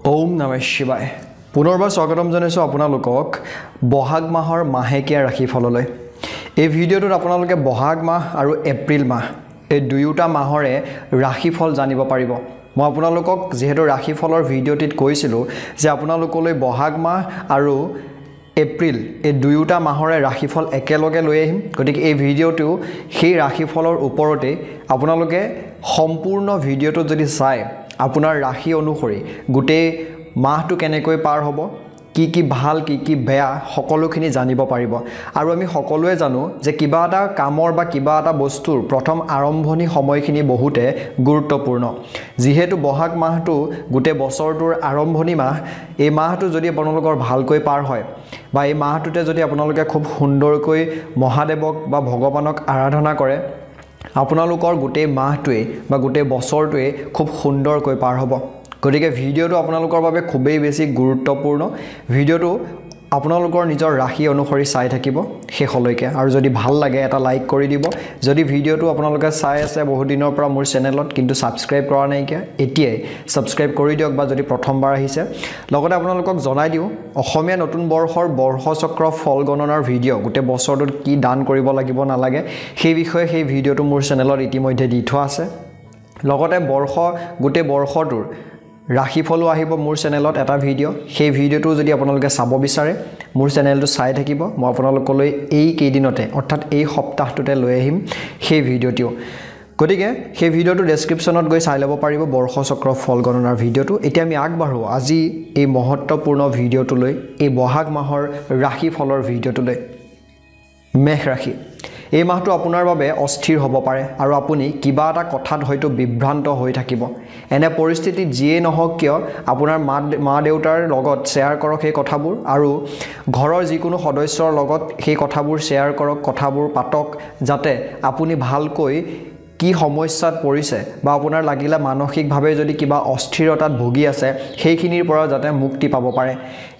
ওম নমঃ শিৱায় পুনৰবাৰ স্বাগতম জনাইছো আপোনালোকক বহাগ মাহৰ মাহেকীয়া ৰাশিফললৈ এই ভিডিঅ'টোত আপোনালোকে বহাগ মাহ আৰু এপ্ৰিল মাহ এই দুয়োটা মাহৰে ৰাশিফল জানিব পাৰিব মই আপোনালোকক যেহেতু ৰাশিফলৰ ভিডিঅ'টিত কৈছিলো যে আপোনালোকলৈ বহাগ মাহ আৰু এপ্ৰিল এই দুয়োটা মাহৰে ৰাশিফল একেলগে লৈ আহিম গতিকে এই ভিডিঅ'টো সেই ৰাশিফলৰ ওপৰতে আপোনালোকে সম্পূৰ্ণ ভিডিঅ'টো যদি চাই আপোনাৰ ৰাশি অনুসৰি গুটেই মাহটো কেনেকৈ পাৰ হ'ব কি ভাল কি বেয়া সকলোখিনি জানিব পাৰিব আৰু আমি সকলোৱে জানো যে কিবা এটা কামৰ বা কিবা এটা বস্তুৰ প্ৰথম আৰম্ভণি সময়খিনি বহুতে গুৰুত্বপূৰ্ণ যেহেতু বহাগ মাহটো গুটে বছৰটোৰ আৰম্ভণি মাহ এই মাহটো যদি আপোনালোকৰ ভালকৈ পাৰ হয় বা এই মাহটোতে যদি আপোনালোকে খুব সুন্দৰকৈ মহাদেৱক বা ভগৱানক আৰাধনা কৰে আপোনালোকৰ গুটেই মাহটোৱে বা গুটেই বছৰটোৱে খুব সুন্দৰকৈ পাৰ হ'ব গতিকে ভিডিঅ'টো আপোনালোকৰ বাবে খুবেই বেছি গুৰুত্বপূৰ্ণ ভিডিঅ'টো আপোনালোকৰ নিজৰ ৰাশি অনুসৰি চাই থাকিব শেষলৈকে আৰু যদি ভাল লাগে এটা লাইক কৰি দিব যদি ভিডিঅ'টো আপোনালোকে চাই আছে বহুত দিনৰ পৰা মোৰ চেনেলত কিন্তু সাবস্ক্ৰাইব কৰা নাই কিয়া এতিয়াই সাবস্ক্ৰাইব কৰি দিয়ক বা যদি প্ৰথমবাৰ আহিছে লগতে আপোনালোকক জনাই দিও অসমীয়া নতুন বৰ্ষৰ বৰ্ষচক্ৰ ফল গণনাৰ ভিডিঅ' গুটে বছৰটোত কি দান কৰিব লাগিব নালাগে সেই বিষয়ে সেই ভিডিঅ'টো মোৰ চেনেলত ইতিমধ্যে দি থোৱা আছে লগতে গুটে বৰ্ষটোৰ ৰাশিফলো আহিব মোৰ চেনেলত এটা ভিডিঅ' সেই ভিডিঅ'টো যদি আপোনালোকে চাব বিচাৰে মোৰ চেনেলটো চাই থাকিব মই আপোনালোকলৈ এই কেইদিনতে অৰ্থাৎ এই সপ্তাহটোতে লৈ আহিম সেই ভিডিঅ'টো গতিকে সেই ভিডিঅ'টো ডেসক্ৰিপচনত গৈ চাই ল'ব পাৰিব বৰ্ষচক্ৰ ফল গণনাৰ ভিডিঅ'টো এতিয়া আমি আগবাঢ়ো আজি এই মহত্বপূৰ্ণ ভিডিঅ'টোলৈ এই বহাগ মাহৰ ৰাশিফলৰ ভিডিঅ'টোলৈ মেষ ৰাশি এই মাহটো আপোনাৰ বাবে অস্থিৰ হ'ব পাৰে আৰু আপুনি কিবা এটা কথাত হয়তো বিভ্ৰান্ত হৈ থাকিব এনে পৰিস্থিতিত যিয়ে নহওক কিয় আপোনাৰ মা দেউতাৰ লগত শেয়াৰ কৰক এই কথাবোৰ আৰু ঘৰৰ যিকোনো সদস্যৰ লগত সেই কথাবোৰ শেয়াৰ কৰক কথাবোৰ পাতক যাতে আপুনি ভালকৈ কি সমস্যাত পৰিছে বা আপোনাৰ লাগিলে মানসিকভাৱে যদি কিবা অস্থিৰতাত ভুগি আছে সেইখিনিৰ পৰা যাতে মুক্তি পাব পাৰে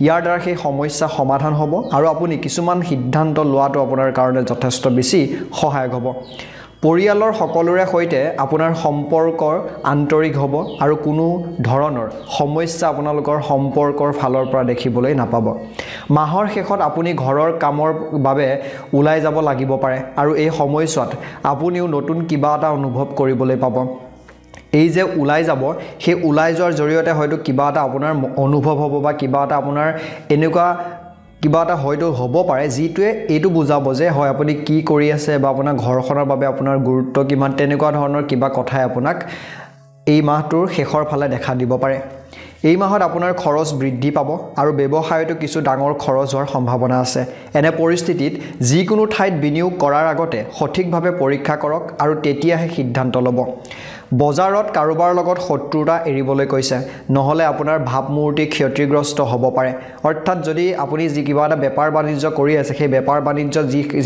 ইয়াৰ দ্বাৰা সেই সমস্যা সমাধান হ'ব আৰু আপুনি কিছুমান সিদ্ধান্ত লোৱাটো আপোনাৰ কাৰণে যথেষ্ট বেছি সহায়ক হ'ব পৰিয়ালৰ সকলোৰে সৈতে আপোনাৰ সম্পৰ্ক আন্তৰিক হ'ব আৰু কোনো ধৰণৰ সমস্যা আপোনালোকৰ সম্পৰ্কৰ ফালৰ পৰা দেখিবলৈ নাপাব মাহৰ শেষত আপুনি ঘৰৰ কামৰ বাবে ওলাই যাব লাগিব পাৰে আৰু এই সময়ছোৱাত আপুনিও নতুন কিবা এটা অনুভৱ কৰিবলৈ পাব এই যে ওলাই যাব সেই ওলাই যোৱাৰ জৰিয়তে হয়তো কিবা এটা আপোনাৰ অনুভৱ হ'ব বা কিবা এটা আপোনাৰ এনেকুৱা কিবা এটা হয়তো হ'ব পাৰে যিটোৱে এইটো বুজাব যে হয় আপুনি কি কৰি আছে বা আপোনাৰ ঘৰখনৰ বাবে আপোনাৰ গুৰুত্ব কিমান তেনেকুৱা ধৰণৰ কিবা কথাই আপোনাক এই মাহটোৰ শেষৰ ফালে দেখা দিব পাৰে এই মাহত আপোনাৰ খৰচ বৃদ্ধি পাব আৰু ব্যৱসায়তো কিছু ডাঙৰ খৰচ হোৱাৰ সম্ভাৱনা আছে এনে পৰিস্থিতিত যিকোনো ঠাইত বিনিয়োগ কৰাৰ আগতে সঠিকভাৱে পৰীক্ষা কৰক আৰু তেতিয়াহে সিদ্ধান্ত ল'ব বজাৰত কাৰোবাৰ লগত শত্ৰুতা এৰিবলৈ কৈছে নহলে আপোনাৰ ভাবমূৰ্তি ক্ষতিগ্ৰস্ত হ'ব পাৰে অৰ্থাৎ যদি আপুনি যি কিবা এটা বেপাৰ বাণিজ্য কৰি আছে সেই বেপাৰ বাণিজ্য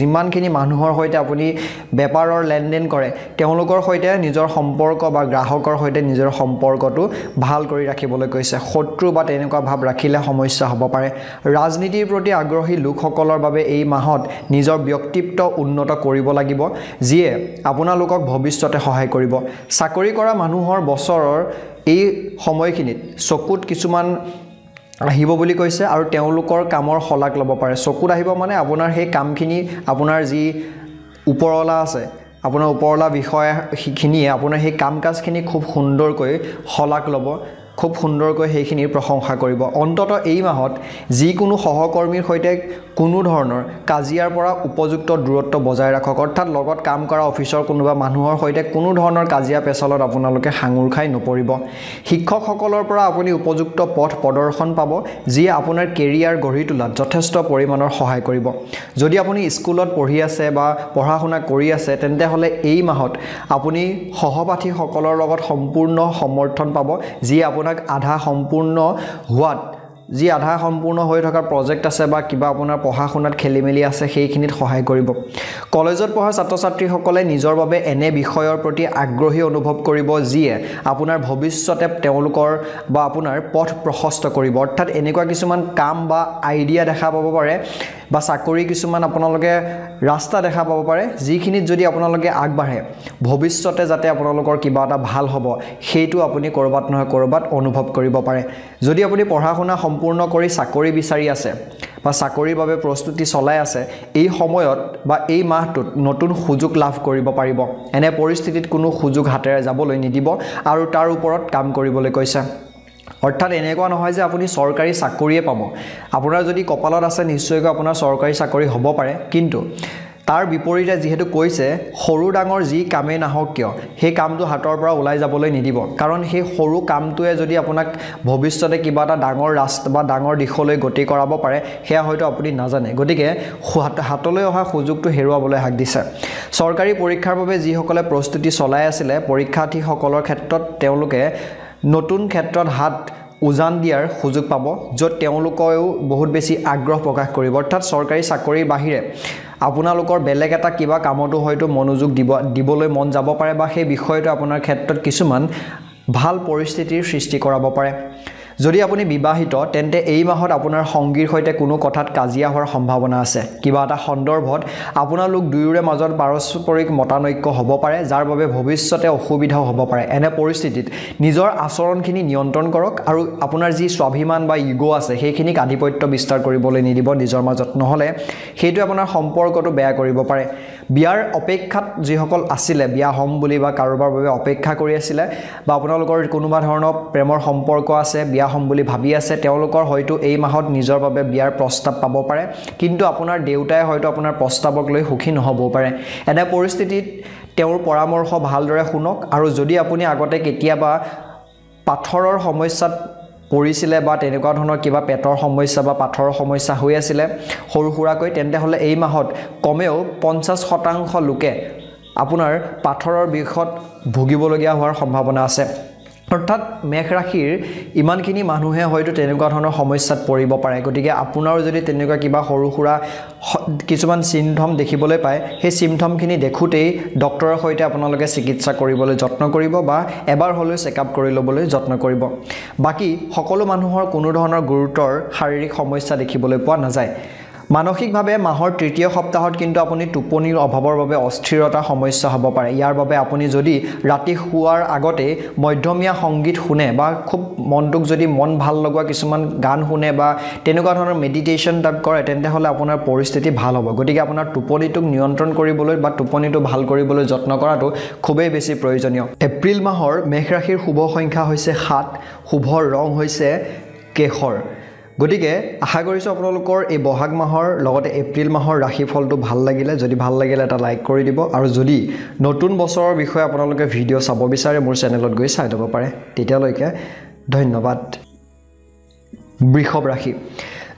যিমানখিনি মানুহৰ সৈতে আপুনি বেপাৰৰ লেনদেন কৰে তেওঁলোকৰ সৈতে নিজৰ সম্পৰ্ক বা গ্ৰাহকৰ সৈতে নিজৰ সম্পৰ্কটো ভাল কৰি ৰাখিবলৈ কৈছে শত্ৰু বা তেনেকুৱা ভাব ৰাখিলে সমস্যা হ'ব পাৰে ৰাজনীতিৰ প্ৰতি আগ্ৰহী লোকসকলৰ বাবে এই মাহত নিজৰ ব্যক্তিত্ব উন্নত কৰিব লাগিব যিয়ে আপোনালোকক ভৱিষ্যতে সহায় কৰিব চাকৰি কৰা মানুহৰ বছৰৰ এই সময়খিনিত চকুত কিছুমান আহিব বুলি কৈছে আৰু তেওঁলোকৰ কামৰ শলাগ ল'ব পাৰে চকুত আহিব মানে আপোনাৰ সেই কামখিনি আপোনাৰ যি ওপৰলা আছে আপোনাৰ ওপৰলা বিষয়খিনিয়ে আপোনাৰ সেই কাম কাজখিনি খুব সুন্দৰকৈ শলাগ ল'ব খুব সুন্দৰকৈ সেইখিনিৰ প্ৰশংসা কৰিব অন্তত এই মাহত যিকোনো সহকৰ্মীৰ সৈতে কোনো ধৰণৰ কাজিয়াৰ পৰা উপযুক্ত দূৰত্ব বজাই ৰাখক অৰ্থাৎ লগত কাম কৰা অফিচৰ কোনোবা মানুহৰ সৈতে কোনো ধৰণৰ কাজিয়া পেচালত আপোনালোকে হাঙুৰ খাই নপৰিব শিক্ষকসকলৰ পৰা আপুনি উপযুক্ত পথ প্ৰদৰ্শন পাব যিয়ে আপোনাৰ কেৰিয়াৰ গঢ়ি তোলাত যথেষ্ট পৰিমাণৰ সহায় কৰিব যদি আপুনি স্কুলত পঢ়ি আছে বা পঢ়া শুনা কৰি আছে তেন্তে হলে এই মাহত আপুনি সহপাঠীসকলৰ লগত সম্পূৰ্ণ সমৰ্থন পাব যিয়ে আপোনাক আধা সম্পূৰ্ণ হৈ থকা প্ৰজেক্ট আছে বা কিবা আপোনাৰ পঢ়া শুনাত খেলিমেলি আছে সেইখিনিত সহায় কৰিব কলেজত পঢ়া ছাত্ৰ ছাত্ৰীসকলে নিজৰ বাবে এনে বিষয়ৰ প্ৰতি আগ্ৰহী অনুভৱ কৰিব যিয়ে আপোনাৰ ভৱিষ্যতে তেওঁলোকৰ বা আপোনাৰ পথ প্ৰশস্ত কৰিব অৰ্থাৎ এনেকুৱা কিছুমান কাম বা আইডিয়া দেখা পাব পাৰে বা চাকৰি কিছুমান আপোনালোকে ৰাস্তা দেখা পাব পাৰে যিখিনিত যদি আপোনালোকে আগবাঢ়ে ভৱিষ্যতে যাতে আপোনালোকৰ কিবা এটা ভাল হ'ব সেইটো আপুনি কৰবাত নহয় কৰবাত অনুভৱ কৰিব পাৰে যদি আপুনি পঢ়া শুনা সম্পূৰ্ণ কৰি চাকৰি বিচাৰি আছে বা চাকৰিৰ বাবে প্ৰস্তুতি চলাই আছে এই সময়ত বা এই মাহটোত নতুন সুযোগ লাভ কৰিব পাৰিব এনে পৰিস্থিতিত কোনো সুযোগ হাতেৰে যাবলৈ নিদিব আৰু তাৰ ওপৰত কাম কৰিবলৈ কৈছে অৰ্থাৎ এনেকুৱা নহয় যে আপুনি চৰকাৰী চাকৰিয়ে পাব আপোনাৰ যদি কপালত আছে নিশ্চয়কৈ আপোনাৰ চৰকাৰী চাকৰি হ'ব পাৰে কিন্তু তাৰ বিপৰীতে যেহেতু কৈছে সৰু ডাঙৰ যি কামেই নাহক কিয় সেই কামটো হাতৰ পৰা ওলাই যাবলৈ নিদিব কাৰণ সেই সৰু কামটোৱে যদি আপোনাক ভৱিষ্যতে কিবা এটা ডাঙৰ ৰাস্তা বা ডাঙৰ দিশলৈ গতি কৰাব পাৰে সেয়া হয়তো আপুনি নাজানে গতিকে হাতলৈ অহা সুযোগটো হেৰুৱাবলৈ হাক দিছে চৰকাৰী পৰীক্ষাৰ বাবে যিসকলে প্ৰস্তুতি চলাই আছিল পৰীক্ষাৰ্থীসকলৰ ক্ষেত্ৰত তেওঁলোকে নতুন ক্ষেত্ৰত হাত উজান দিয়াৰ সুযোগ পাব য'ত তেওঁলোকেও বহুত বেছি আগ্ৰহ প্ৰকাশ কৰিব অৰ্থাৎ চৰকাৰী চাকৰিৰ বাহিৰে আপোনালোকৰ বেলেগ এটা কিবা কামতো হয়তো মনোযোগ দিবলৈ মন যাব পাৰে বা সেই বিষয়টো আপোনাৰ ক্ষেত্ৰত কিছুমান ভাল পৰিস্থিতিৰ সৃষ্টি কৰাব পাৰে যদি আপুনি বিবাহিত তেন্তে এই মাহত আপোনাৰ সংগীৰ সৈতে কোনো কথাত কাজিয়া হোৱাৰ সম্ভাৱনা আছে কিবা এটা সন্দৰ্ভত আপোনালোক দুয়োৰে মাজত পাৰস্পৰিক মতানৈক্য হ'ব পাৰে যাৰ বাবে ভৱিষ্যতে অসুবিধাও হ'ব পাৰে এনে পৰিস্থিতিত নিজৰ আচৰণখিনি নিয়ন্ত্ৰণ কৰক আৰু আপোনাৰ যি স্বাভিমান বা ইগো আছে সেইখিনিক আধিপত্য বিস্তাৰ কৰিবলৈ নিদিব নিজৰ মাজত নহলে সেইটো আপোনাৰ সম্পৰ্কটো বেয়া কৰিব পাৰে বিয়াৰ অপেক্ষাত যিসকল আছিল বিয়া হম বুলি বা কাৰোবাৰ বাবে অপেক্ষা কৰি আছিল বা আপোনালোকৰ কোনোবা ধৰণৰ প্ৰেমৰ সম্পৰ্ক আছে বিয়া হম বুলি ভাবি আছে তেওঁলোকৰ হয়তো এই মাহত নিজৰ বাবে বিয়াৰ প্ৰস্তাৱ পাব পাৰে কিন্তু আপোনাৰ দেউতাই হয়তো আপোনাৰ প্ৰস্তাৱক লৈ সুখী নহ'ব পাৰে এনে পৰিস্থিতিত তেওঁৰ পৰামৰ্শ ভালদৰে শুনক আৰু যদি আপুনি আগতে কেতিয়াবা পাথৰৰ সমস্যাত পৰিছিলে বা তেনেকুৱা ধৰণৰ কিবা পেটৰ সমস্যা বা পাথৰৰ সমস্যা হৈ আছিল সৰু সুৰাকৈ তেন্তে হলে এই মাহত কমেও 50% লোকে আপোনাৰ পাথৰৰ বিষত ভুগিবলগীয়া হোৱাৰ সম্ভাৱনা আছে অৰ্থাৎ মেঘ ৰাশিৰ ইমানখিনি মানুহে হয়তো তেনেকুৱা ধৰণৰ সমস্যাত পৰিব পাৰে গতিকে আপোনাৰো যদি তেনেকুৱা কিবা সৰু সুৰা কিছুমান চিমথম দেখিবলৈ পায় সেই চিমথমখিনি দেখুতেই ডক্টৰৰ সৈতে আপোনালোকে চিকিৎসা কৰিবলৈ যত্ন কৰিব বা এবাৰ হলেও চেকআপ কৰি ল'বলৈ যত্ন কৰিব বাকি সকলো মানুহৰ কোনো ধৰণৰ গুৰুতৰ শাৰীৰিক সমস্যা দেখিবলৈ পোৱা নাযায় মানসিকভাৱে মাহৰ তৃতীয় সপ্তাহত কিন্তু আপুনি টোপনিৰ অভাৱৰ বাবে অস্থিৰতা সমস্যা হ'ব পাৰে ইয়াৰ বাবে আপুনি যদি ৰাতি শুৱাৰ আগতে মধ্যমীয়া সংগীত শুনে বা খুব মনটোক যদি মন ভাল লগা কিছুমান গান শুনে বা তেনেকুৱা ধৰণৰ মেডিটেশ্যন টাইপ কৰে তেন্তে হলে আপোনাৰ পৰিস্থিতি ভাল হ'ব গতিকে আপোনাৰ টোপনিটোক নিয়ন্ত্ৰণ কৰিবলৈ বা টোপনিটো ভাল কৰিবলৈ যত্ন কৰাটো খুবেই বেছি প্ৰয়োজনীয় এপ্ৰিল মাহৰ মেঘ ৰাশিৰ শুভ সংখ্যা হৈছে 7 শুভ ৰং হৈছে কেশৰ গতিকে আশা কৰিছো আপোনালোকৰ এই বহাগ মাহৰ লগতে এপ্ৰিল মাহৰ ৰাশিফলটো ভাল লাগিলে যদি ভাল লাগিলে এটা লাইক কৰি দিব আৰু যদি নতুন বছৰৰ বিষয়ে আপোনালোকে ভিডিঅ' চাব বিচাৰে মোৰ চেনেলত গৈ চাই ল'ব পাৰে তেতিয়ালৈকে ধন্যবাদ বৃষভ ৰাশি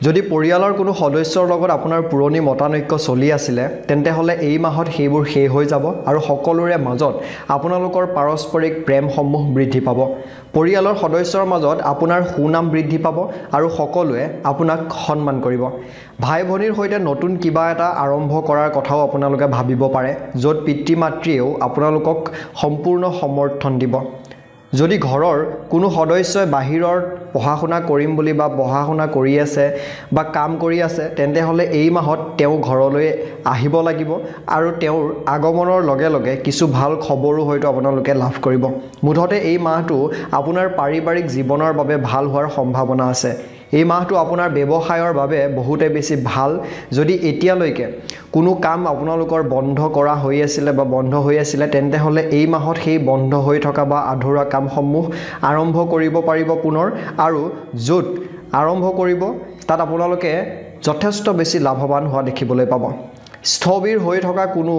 যদি পৰিয়ালৰ কোনো সদস্যৰ লগত আপোনাৰ পুৰণি মতানৈক্য চলি আছিল তেন্তে হলে এই মাহত সেইবোৰ শেষ হৈ যাব আৰু সকলোৰে মাজত আপোনালোকৰ পাৰস্পৰিক প্ৰেমসমূহ বৃদ্ধি পাব পৰিয়ালৰ সদস্যৰ মাজত আপোনাৰ সুনাম বৃদ্ধি পাব আৰু সকলোৱে আপোনাক সন্মান কৰিব ভাই ভনীৰ সৈতে নতুন কিবা এটা আৰম্ভ কৰাৰ কথাও আপোনালোকে ভাবিব পাৰে য'ত পিতৃ মাতৃয়েও আপোনালোকক সম্পূৰ্ণ সমৰ্থন দিব যদি ঘৰৰ কোনো সদস্যই বাহিৰৰ পঢ়া শুনা কৰিম বুলি বা পঢ়া শুনা কৰি আছে বা কাম কৰি আছে তেন্তে হলে এই মাহত তেওঁ ঘৰলৈ আহিব লাগিব আৰু তেওঁৰ আগমনৰ লগে লগে কিছু ভাল খবৰো হয়তো আপোনালোকে লাভ কৰিব মুঠতে এই মাহটো আপোনাৰ পাৰিবাৰিক জীৱনৰ বাবে ভাল হোৱাৰ সম্ভাৱনা আছে এই মাহটো আপোনাৰ ব্যৱসায়ৰ বাবে বহুতে বেছি ভাল যদি এতিয়ালৈকে কোনো কাম আপোনালোকৰ বন্ধ কৰা হৈ আছিল বা বন্ধ হৈ আছিল তেন্তে হলে এই মাহত সেই বন্ধ হৈ থকা বা আধৰুৱা কামসমূহ আৰম্ভ কৰিব পাৰিব পুনৰ আৰু য'ত আৰম্ভ কৰিব তাত আপোনালোকে যথেষ্ট বেছি লাভৱান হোৱা দেখিবলৈ পাব স্থবিৰ হৈ থকা কোনো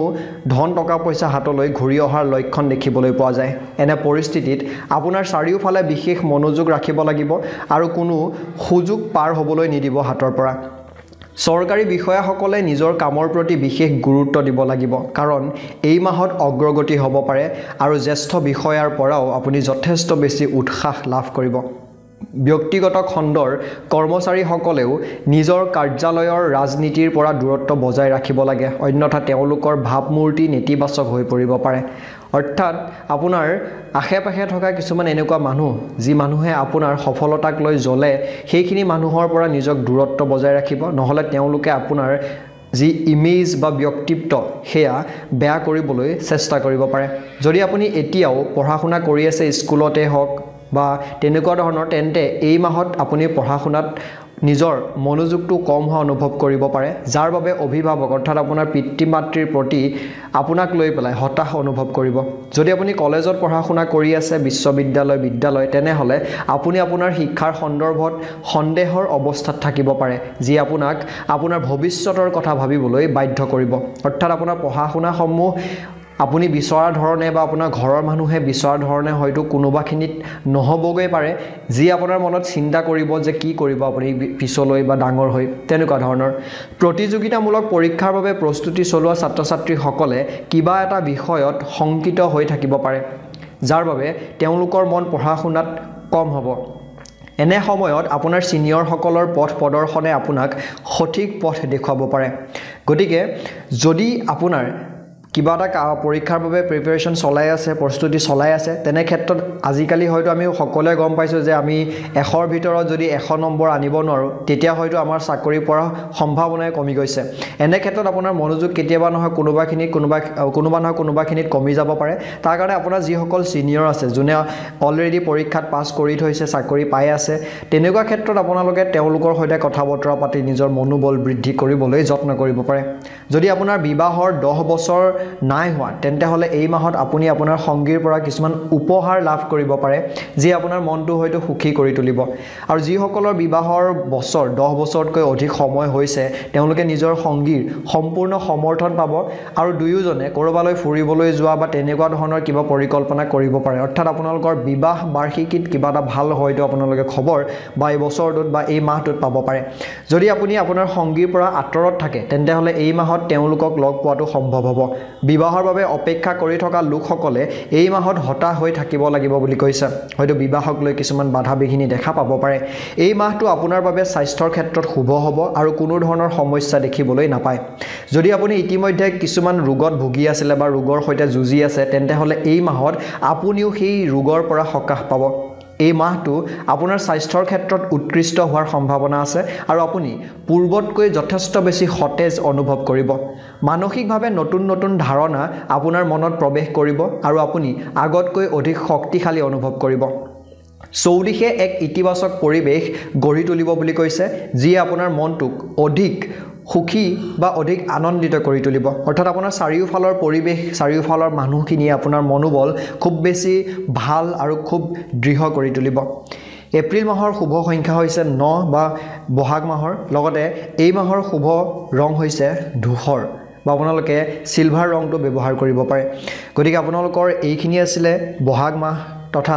ধন টকা পইচা হাতলৈ ঘূৰি অহাৰ লক্ষণ দেখিবলৈ পোৱা যায় এনে পৰিস্থিতিত আপোনাৰ চাৰিওফালে বিশেষ মনোযোগ ৰাখিব লাগিব আৰু কোনো সুযোগ পাৰ হ'বলৈ নিদিব হাতৰ পৰা চৰকাৰী বিষয়াসকলে নিজৰ কামৰ প্ৰতি বিশেষ গুৰুত্ব দিব লাগিব কাৰণ এই মাহত অগ্ৰগতি হ'ব পাৰে আৰু জ্যেষ্ঠ বিষয়াৰ পৰাও আপুনি যথেষ্ট বেছি উৎসাহ লাভ কৰিব ব্যক্তিগত খণ্ডৰ কৰ্মচাৰীসকলেও নিজৰ কাৰ্যালয়ৰ ৰাজনীতিৰ পৰা দূৰত্ব বজাই ৰাখিব লাগে অন্যথা তেওঁলোকৰ ভাৱমূৰ্তি নেতিবাচক হৈ পৰিব পাৰে অৰ্থাৎ আপোনাৰ আশে-পাশে থকা কিছুমান এনেকুৱা মানুহ যি মানুহে আপোনাৰ সফলতাক লৈ জ্বলে সেইখিনি মানুহৰ পৰা নিজক দূৰত্ব বজাই ৰাখিব নহলে তেওঁলোকে আপোনাৰ যি ইমেজ বা ব্যক্তিত্ব সেয়া বেয়া কৰিবলৈ চেষ্টা কৰিব পাৰে যদি আপুনি এতিয়াও পঢ়া শুনা কৰি আছে স্কুলতে হওক বা তেনেকুৱা ধৰণৰ তেন্তে এই মাহত আপুনি পঢ়া শুনাত নিজৰ মনোযোগটো কম হোৱা অনুভৱ কৰিব পাৰে যাৰ বাবে অভিভাৱক অৰ্থাৎ আপোনাৰ পিতৃ মাতৃৰ প্ৰতি আপোনাক লৈ পেলাই হতাশ অনুভৱ কৰিব যদি আপুনি কলেজত পঢ়া শুনা কৰি আছে বিদ্যালয় তেনেহলে আপুনি আপোনাৰ শিক্ষাৰ সন্দৰ্ভত সন্দেহৰ অৱস্থাত থাকিব পাৰে যি আপোনাক আপোনাৰ ভৱিষ্যতৰ কথা ভাবিবলৈ বাধ্য কৰিব অৰ্থাৎ আপোনাৰ পঢ়া শুনা সমূহ আপুনি বিচৰা ধৰণে বা আপোনাৰ ঘৰৰ মানুহে বিচৰা ধৰণে হয়তো কোনোবাখিনিত নহবগৈ পাৰে যি আপোনাৰ মনত চিন্তা কৰিব যে কি কৰিব আপুনি পিছলৈ বা ডাঙৰ হৈ তেনেকুৱা ধৰণৰ প্ৰতিযোগিতামূলক পৰীক্ষাৰ বাবে প্ৰস্তুতি চলোৱা ছাত্ৰ-ছাত্ৰীসকলে কিবা এটা বিষয়ত শংকিত হৈ থাকিব পাৰে যাৰ বাবে তেওঁলোকৰ মন পঢ়া শুনাত কম হ'ব এনে সময়ত আপোনাৰ সিনিয়ৰসকলৰ পথ প্ৰদৰ্শনে আপোনাক সঠিক পথ দেখুৱাব পাৰে গতিকে যদি আপোনাৰ কিবা এটা পৰীক্ষাৰ বাবে প্ৰিপাৰেচন চলাই আছে প্ৰস্তুতি চলাই আছে তেনে ক্ষেত্ৰত আজিকালি হয়তো আমি সকলোৱে গম পাইছো যে আমি 100ৰ ভিতৰত যদি 100 নম্বৰ আনিব নোৱাৰো তেতিয়া হয়তো আমাৰ চাকৰি পৰা সম্ভাৱনা কমি গৈছে এনে ক্ষেত্ৰত আপোনাৰ মনোযোগ কেতিয়াবা নহয় কোনোবাখিনিত কমি যাব পাৰে তাৰ কাৰণে আপোনাৰ যিসকল সিনিয়ৰ আছে যোনে অলৰেডি পৰীক্ষাত পাছ কৰি থৈছে চাকৰি পাই আছে তেনেকুৱা ক্ষেত্ৰত আপোনালোকে তেওঁলোকৰ সৈতে কথা বতৰা পাতি নিজৰ মনোবল বৃদ্ধি কৰিবলৈ যত্ন কৰিব পাৰে যদি আপোনাৰ বিবাহৰ 10 বছৰ নাই হোৱা তেন্তে হলে এই মাহত আপুনি আপোনাৰ সংগীৰ পৰা কিছুমান উপহাৰ লাভ কৰিব পাৰে যি আপোনাৰ মনটো হয়তো সুখী কৰি তুলিব আৰু যিসকলৰ বিবাহৰ বছৰ 10 বছৰতকৈ অধিক সময় হৈছে তেওঁলোকে নিজৰ সংগীৰ সম্পূৰ্ণ সমৰ্থন পাব আৰু দুয়োজনে কৰবালৈ ফুৰিবলৈ যোৱা বা তেনেকুৱা ধৰণৰ কিবা পৰিকল্পনা কৰিব পাৰে অৰ্থাৎ আপোনালোকৰ বিবাহ বাৰ্ষিকীত কিবা এটা ভাল হয়তো আপোনালোকে খবৰ বা এই বছৰটোত বা এই মাহটোত পাব পাৰে যদি আপুনি আপোনাৰ সংগীৰ পৰা আঁতৰত থাকে তেন্তে হলে এই মাহত তেওঁলোকক লগ পোৱাটো সম্ভৱ হ'ব বিবাহৰ বাবে অপেক্ষা কৰি থকা লোকসকলে এই মাহত হতাশ হৈ থাকিব লাগিব বুলি কৈছে হয়তো বিবাহক লৈ কিছুমান বাধা বিঘিনি দেখা পাব পাৰে এই মাহটো আপোনাৰ বাবে স্বাস্থ্যৰ ক্ষেত্ৰত শুভ হ'ব আৰু কোনো ধৰণৰ সমস্যা দেখিবলৈ নাপায় যদি আপুনি ইতিমধ্যে কিছুমান ৰোগত ভুগি আছিল বা ৰোগৰ সৈতে যুঁজি আছে তেন্তে হলে এই মাহত আপুনিও সেই ৰোগৰ পৰা সকাহ পাব এই মাহটো আপোনাৰ স্বাস্থ্যৰ ক্ষেত্ৰত উৎকৃষ্ট হোৱাৰ সম্ভাৱনা আছে আৰু আপুনি পূৰ্বতকৈ যথেষ্ট বেছি সতেজ অনুভৱ কৰিব মানসিকভাৱে নতুন ধাৰণা আপোনাৰ মনত প্ৰৱেশ কৰিব আৰু আপুনি আগতকৈ অধিক শক্তিশালী অনুভৱ কৰিব চৌদিশে এক ইতিবাচক পৰিৱেশ গঢ়ি তুলিব বুলি কৈছে যি আপোনাৰ মনটোক অধিক সুখী বা অধিক আনন্দিত কৰি তুলিব অৰ্থাৎ আপোনাৰ চাৰিওফালৰ পৰিৱেশ চাৰিওফালৰ মানুহখিনি আপোনাৰ মনোবল খুব বেছি ভাল আৰু খুব দৃঢ় কৰি তুলিব এপ্ৰিল মাহৰ শুভ সংখ্যা হৈছে 9 বা বহাগ মাহৰ লগতে এই মাহৰ শুভ ৰং হৈছে ধূসৰ বা আপোনালোকে সিলভাৰ ৰংটো ব্যৱহাৰ কৰিব পাৰে গতিকে আপোনালোকৰ এইখিনি আছিলে বহাগ মাহ তথা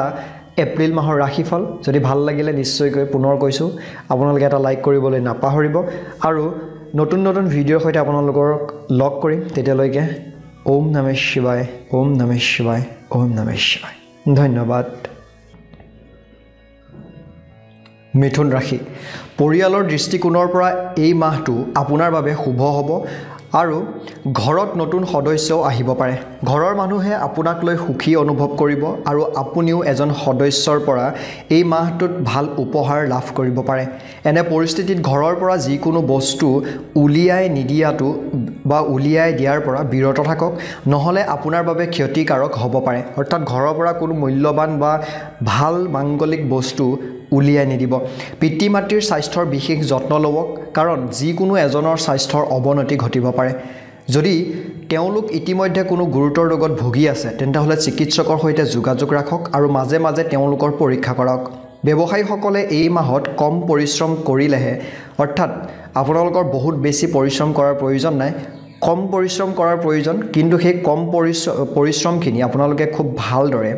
এপ্ৰিল মাহৰ ৰাশিফল যদি ভাল লাগিলে নিশ্চয়কৈ পুনৰ কৈছো আপোনালোকে এটা লাইক কৰিবলৈ নাপাহৰিব আৰু নতুন ভিডিঅ'ৰ সৈতে আপোনালোকক লগ কৰিম তেতিয়ালৈকে ওম নমঃ শিৱায় ওম নমঃ শিৱায় ওম নমঃ শিৱায় ধন্যবাদ মিথুন ৰাশি পৰিয়ালৰ দৃষ্টিকোণৰ পৰা এই মাহটো আপোনাৰ বাবে শুভ হ'ব আৰু ঘৰত নতুন সদস্যও আহিব পাৰে ঘৰৰ মানুহে আপোনাক লৈ সুখী অনুভৱ কৰিব আৰু আপুনিও এজন সদস্যৰ পৰা এই মাহটোত ভাল উপহাৰ লাভ কৰিব পাৰে এনে পৰিস্থিতিত ঘৰৰ পৰা যিকোনো বস্তু উলিয়াই নিদিয়াটো বা উলিয়াই দিয়াৰ পৰা বিৰত থাকক নহলে আপোনাৰ বাবে ক্ষতিকাৰক হ'ব পাৰে অৰ্থাৎ ঘৰৰ পৰা কোনো মূল্যৱান বা ভাল মাংগলিক বস্তু উলিয়াই নিদিব পিতৃ মাতৃৰ স্বাস্থ্যৰ বিশেষ যত্ন ল'ব কাৰণ যিকোনো এজনৰ স্বাস্থ্যৰ অৱনতি ঘটিব পাৰে যদি তেওঁলোক ইতিমধ্যে কোনো গুৰুতৰ ৰোগত ভুগি আছে তেন্তে হলে চিকিৎসকৰ সৈতে যোগাযোগ ৰাখক আৰু মাজে মাজে তেওঁলোকৰ পৰীক্ষা কৰক ব্যৱসায়ীসকলে এই মাহত কম পৰিশ্ৰম কৰিলেহে অৰ্থাৎ আপোনালোকৰ বহুত বেছি পৰিশ্ৰম কৰাৰ প্ৰয়োজন নাই কম পৰিশ্ৰম কৰাৰ প্ৰয়োজন কিন্তু সেই কম পৰিশ্ৰমখিনি আপোনালোকে খুব ভালদৰে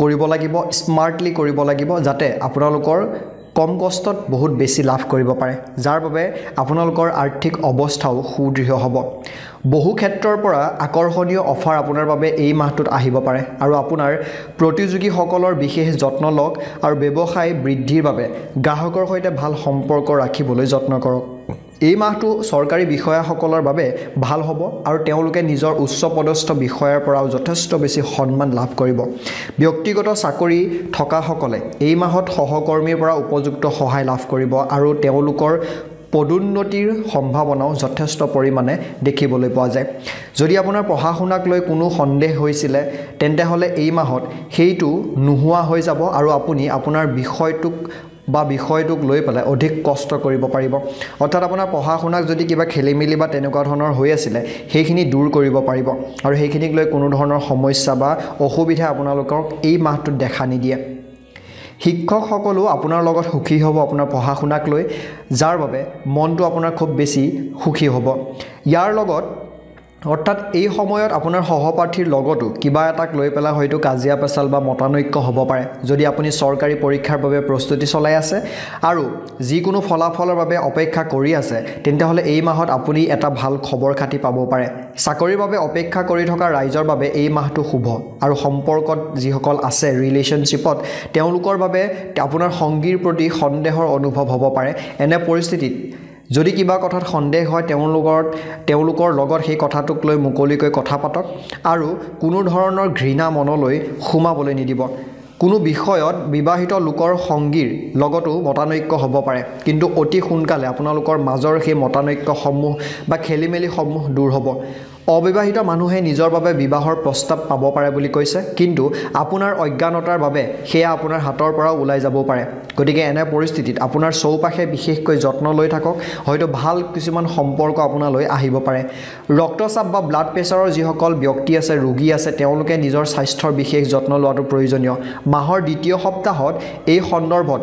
কৰিব লাগিব স্মাৰ্টলি কৰিব লাগিব যাতে আপোনালোকৰ কম কষ্টত বহুত বেছি লাভ কৰিব পাৰে যাৰ বাবে আপোনালোকৰ আৰ্থিক অৱস্থাও সুদৃঢ় হ'ব বহু ক্ষেত্ৰৰ পৰা আকৰ্ষণীয় অফাৰ আপোনাৰ বাবে এই মাহটোত আহিব পাৰে আৰু আপোনাৰ প্ৰতিযোগীসকলৰ বিশেষ যত্ন লওক আৰু ব্যৱসায় বৃদ্ধিৰ বাবে গ্ৰাহকৰ সৈতে ভাল সম্পৰ্ক ৰাখিবলৈ যত্ন কৰক এই মাহটো চৰকাৰী বিষয়াসকলৰ বাবে ভাল হ'ব আৰু তেওঁলোকে নিজৰ উচ্চ পদস্থ বিষয়াৰ পৰাও যথেষ্ট বেছি সন্মান লাভ কৰিব ব্যক্তিগত চাকৰি থকাসকলে এই মাহত সহকৰ্মীৰ পৰা উপযুক্ত সহায় লাভ কৰিব আৰু তেওঁলোকৰ পদোন্নতিৰ সম্ভাৱনাও যথেষ্ট পৰিমাণে দেখিবলৈ পোৱা যায় যদি আপোনাৰ পঢ়া শুনাক লৈ কোনো সন্দেহ হৈছিল তেন্তে হলে এই মাহত সেইটো নোহোৱা হৈ যাব আৰু আপুনি আপোনাৰ বিষয়টোক লৈ পেলাই অধিক কষ্ট কৰিব পাৰিব অৰ্থাৎ আপোনাৰ পঢ়া শুনাক যদি কিবা খেলিমেলি বা তেনেকুৱা ধৰণৰ হৈ আছিল সেইখিনি দূৰ কৰিব পাৰিব আৰু সেইখিনিক লৈ কোনো ধৰণৰ সমস্যা বা অসুবিধা আপোনালোকক এই মাহটোত দেখা নিদিয়ে শিক্ষকসকলো আপোনাৰ লগত সুখী হ'ব আপোনাৰ পঢ়া শুনাক লৈ যাৰ বাবে মনটো আপোনাৰ খুব বেছি সুখী হ'ব ইয়াৰ লগত অৰ্থাৎ এই সময়ত আপোনাৰ সহপাঠীৰ লগতো কিবা এটাক লৈ পেলাই হয়তো কাজিয়া পেচাল বা মতানৈক্য হ'ব পাৰে যদি আপুনি চৰকাৰী পৰীক্ষাৰ বাবে প্ৰস্তুতি চলাই আছে আৰু যিকোনো ফলাফলৰ বাবে অপেক্ষা কৰি আছে তেন্তে হলে এই মাহত আপুনি এটা ভাল খবৰ খাতি পাব পাৰে চাকৰিৰ বাবে অপেক্ষা কৰি থকা ৰাইজৰ বাবে এই মাহটো শুভ আৰু সম্পৰ্কত যিসকল আছে ৰিলেশনশ্বিপত তেওঁলোকৰ বাবে আপোনাৰ সংগীৰ প্ৰতি সন্দেহৰ অনুভৱ হ'ব পাৰে এনে পৰিস্থিতিত যদি কিবা কথাত সন্দেহ হয় তেওঁলোকৰ লগত সেই কথাটোক লৈ মুকলিকৈ কথা পাতক আৰু কোনো ধৰণৰ ঘৃণা মনলৈ সোমাবলৈ নিদিব কোনো বিষয়ত বিবাহিত লোকৰ সংগীৰ লগতো মতানৈক্য হ'ব পাৰে কিন্তু অতি সোনকালে আপোনালোকৰ মাজৰ সেই মতানৈক্যসমূহ বা খেলিমেলিসমূহ দূৰ হ'ব অবিবাহিত মানুহে নিজৰ বাবে বিবাহৰ প্ৰস্তাৱ পাব পাৰে বুলি কৈছে কিন্তু আপোনাৰ অজ্ঞানতাৰ বাবে সেয়া আপোনাৰ হাতৰ পৰা ওলাই যাব পাৰে গতিকে এনে পৰিস্থিতিত আপোনাৰ চৌপাশে বিশেষকৈ যত্ন লৈ থাকক হয়তো ভাল কিছুমান সম্পৰ্ক আপোনালৈ আহিব পাৰে ৰক্তচাপ বা ব্লাড প্ৰেছাৰৰ যিসকল ব্যক্তি আছে ৰোগী আছে তেওঁলোকে নিজৰ স্বাস্থ্যৰ বিশেষ যত্ন লোৱাটো প্ৰয়োজনীয় মাহৰ দ্বিতীয় সপ্তাহত এই সন্দৰ্ভত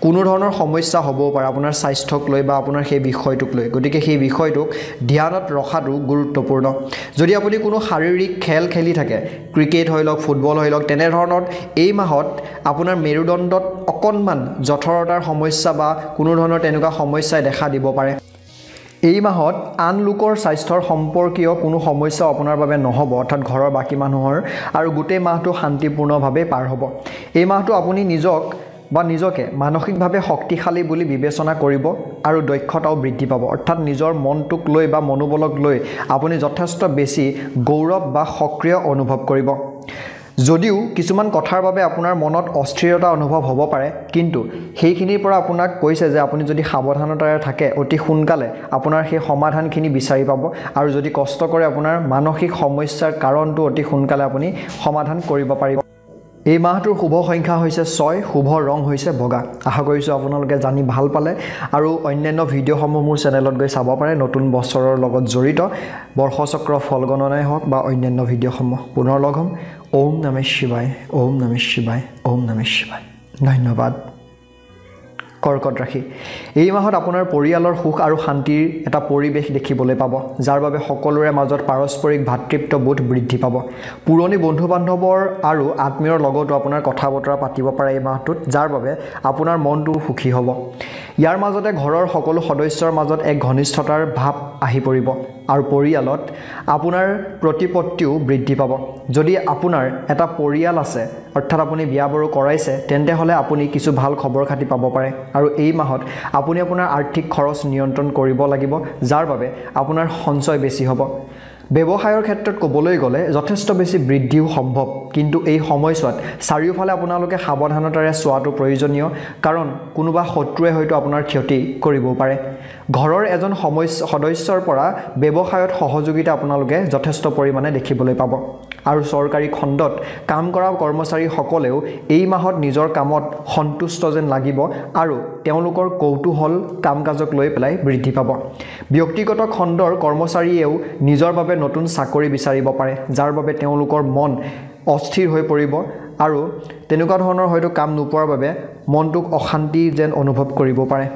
কোনো ধৰণৰ সমস্যা হ'ব পাৰে আপোনাৰ স্বাস্থ্যক লৈ বা আপোনাৰ সেই বিষয়টোক লৈ গতিকে সেই বিষয়টোক ধ্যানত ৰখাটো গুৰুত্বপূৰ্ণ যদি আপুনি কোনো শাৰীৰিক খেল খেলি থাকে ক্ৰিকেট হৈ লওক ফুটবল হৈ লওক তেনে ধৰণৰ এই মাহত আপোনাৰ মেৰুদণ্ডত অকণমান জঠৰতাৰ সমস্যা বা কোনো ধৰণৰ তেনেকুৱা সমস্যাই দেখা দিব পাৰে এই মাহত আন লোকৰ স্বাস্থ্যৰ সম্পৰ্কীয় কোনো সমস্যা আপোনাৰ বাবে নহব অৰ্থাৎ ঘৰৰ বাকি মানুহৰ আৰু গোটেই মাহটো শান্তিপূৰ্ণভাৱে পাৰ হ'ব এই মাহটো আপুনি নিজকে মানসিকভাৱে শক্তিশালী বুলি বিবেচনা কৰিব আৰু দক্ষতাও বৃদ্ধি পাব অৰ্থাৎ নিজৰ মনটোক লৈ বা মনোবলক লৈ আপুনি যথেষ্ট বেছি গৌৰৱ বা সক্ৰিয় অনুভৱ কৰিব যদিও কিছুমান কথাৰ বাবে আপোনাৰ মনত অস্থিৰতা অনুভৱ হ'ব পাৰে কিন্তু সেইখিনিৰ পৰা আপোনাক কৈছে যে আপুনি যদি সাৱধানতাৰে থাকে অতি সোনকালে আপোনাৰ সেই সমাধানখিনি বিচাৰি পাব আৰু যদি কষ্ট কৰে আপোনাৰ মানসিক সমস্যাৰ কাৰণটো অতি সোনকালে আপুনি সমাধান কৰিব পাৰিব এই মাহটোৰ শুভ সংখ্যা হৈছে 6 শুভ ৰং হৈছে বগা আশা কৰিছো আপোনালোকে জানি ভাল পালে আৰু অন্যান্য ভিডিঅ'সমূহ মোৰ চেনেলত গৈ চাব পাৰে নতুন বছৰৰ লগত জড়িত বৰ্ষচক্ৰ ফল গণনাই হওক বা অন্যান্য ভিডিঅ'সমূহ পুনৰ লগ হ'ম ওম নমঃ শিৱায় ওম নমঃ শিৱায় ওম নমঃ শিৱায় ধন্যবাদ কৰ্কট ৰাশি এই মাহত আপোনাৰ পৰিয়ালৰ সুখ আৰু শান্তিৰ এটা পৰিৱেশ দেখিবলৈ পাব যাৰ বাবে সকলোৰে মাজত পাৰস্পৰিক ভাতৃত্ববোধ বৃদ্ধি পাব পুৰণি বন্ধু বান্ধৱৰ আৰু আত্মীয়ৰ লগতো আপোনাৰ কথা বতৰা পাতিব পাৰে এই মাহটোত যাৰ বাবে আপোনাৰ মনটো সুখী হ'ব ইয়াৰ মাজতে ঘৰৰ সকলো সদস্যৰ মাজত এক ঘনিষ্ঠতাৰ ভাৱ আহি পৰিব আৰু পৰিয়ালত আপোনাৰ প্ৰতিপত্তিও বৃদ্ধি পাব যদি আপোনাৰ এটা পৰিয়াল আছে অৰ্থাৎ আপুনি বিয়া বাৰু কৰাইছে তেন্তে হলে আপুনি কিছু ভাল খবৰ খাতি পাব পাৰে আৰু এই মাহত আপুনি আপোনাৰ আৰ্থিক খৰচ নিয়ন্ত্ৰণ কৰিব লাগিব যাৰ বাবে আপোনাৰ সঞ্চয় বেছি হ'ব ব্যৱসায়ৰ ক্ষেত্ৰত ক'বলৈ গ'লে যথেষ্ট বেছি বৃদ্ধিও সম্ভৱ কিন্তু এই সময়ছোৱাত চাৰিওফালে আপোনালোকে সাৱধানতাৰে চোৱাটো প্ৰয়োজনীয় কাৰণ কোনোবা শত্ৰুৱে হয়তো আপোনাৰ ক্ষতি কৰিব পাৰে ঘৰৰ এজন সদস্যৰ পৰা ব্যৱসায়ত সহযোগিতা আপোনালোকে যথেষ্ট পৰিমাণে দেখিবলৈ পাব আৰু চৰকাৰী খণ্ডত কাম কৰা কৰ্মচাৰীসকলেও এই মাহত নিজৰ কামত সন্তুষ্ট যেন লাগিব আৰু তেওঁলোকৰ কৌতূহল কাম-কাজক লৈ পেলাই বৃদ্ধি পাব ব্যক্তিগত খণ্ডৰ কৰ্মচাৰীয়েও নিজৰ বাবে নতুন চাকৰি বিচাৰিব পাৰে যাৰ বাবে তেওঁলোকৰ মন অস্থিৰ হৈ পৰিব আৰু তেনেকুৱা ধৰণৰ হয়তো কাম নোপোৱাৰ বাবে মনটোক অশান্তি যেন অনুভৱ কৰিব পাৰে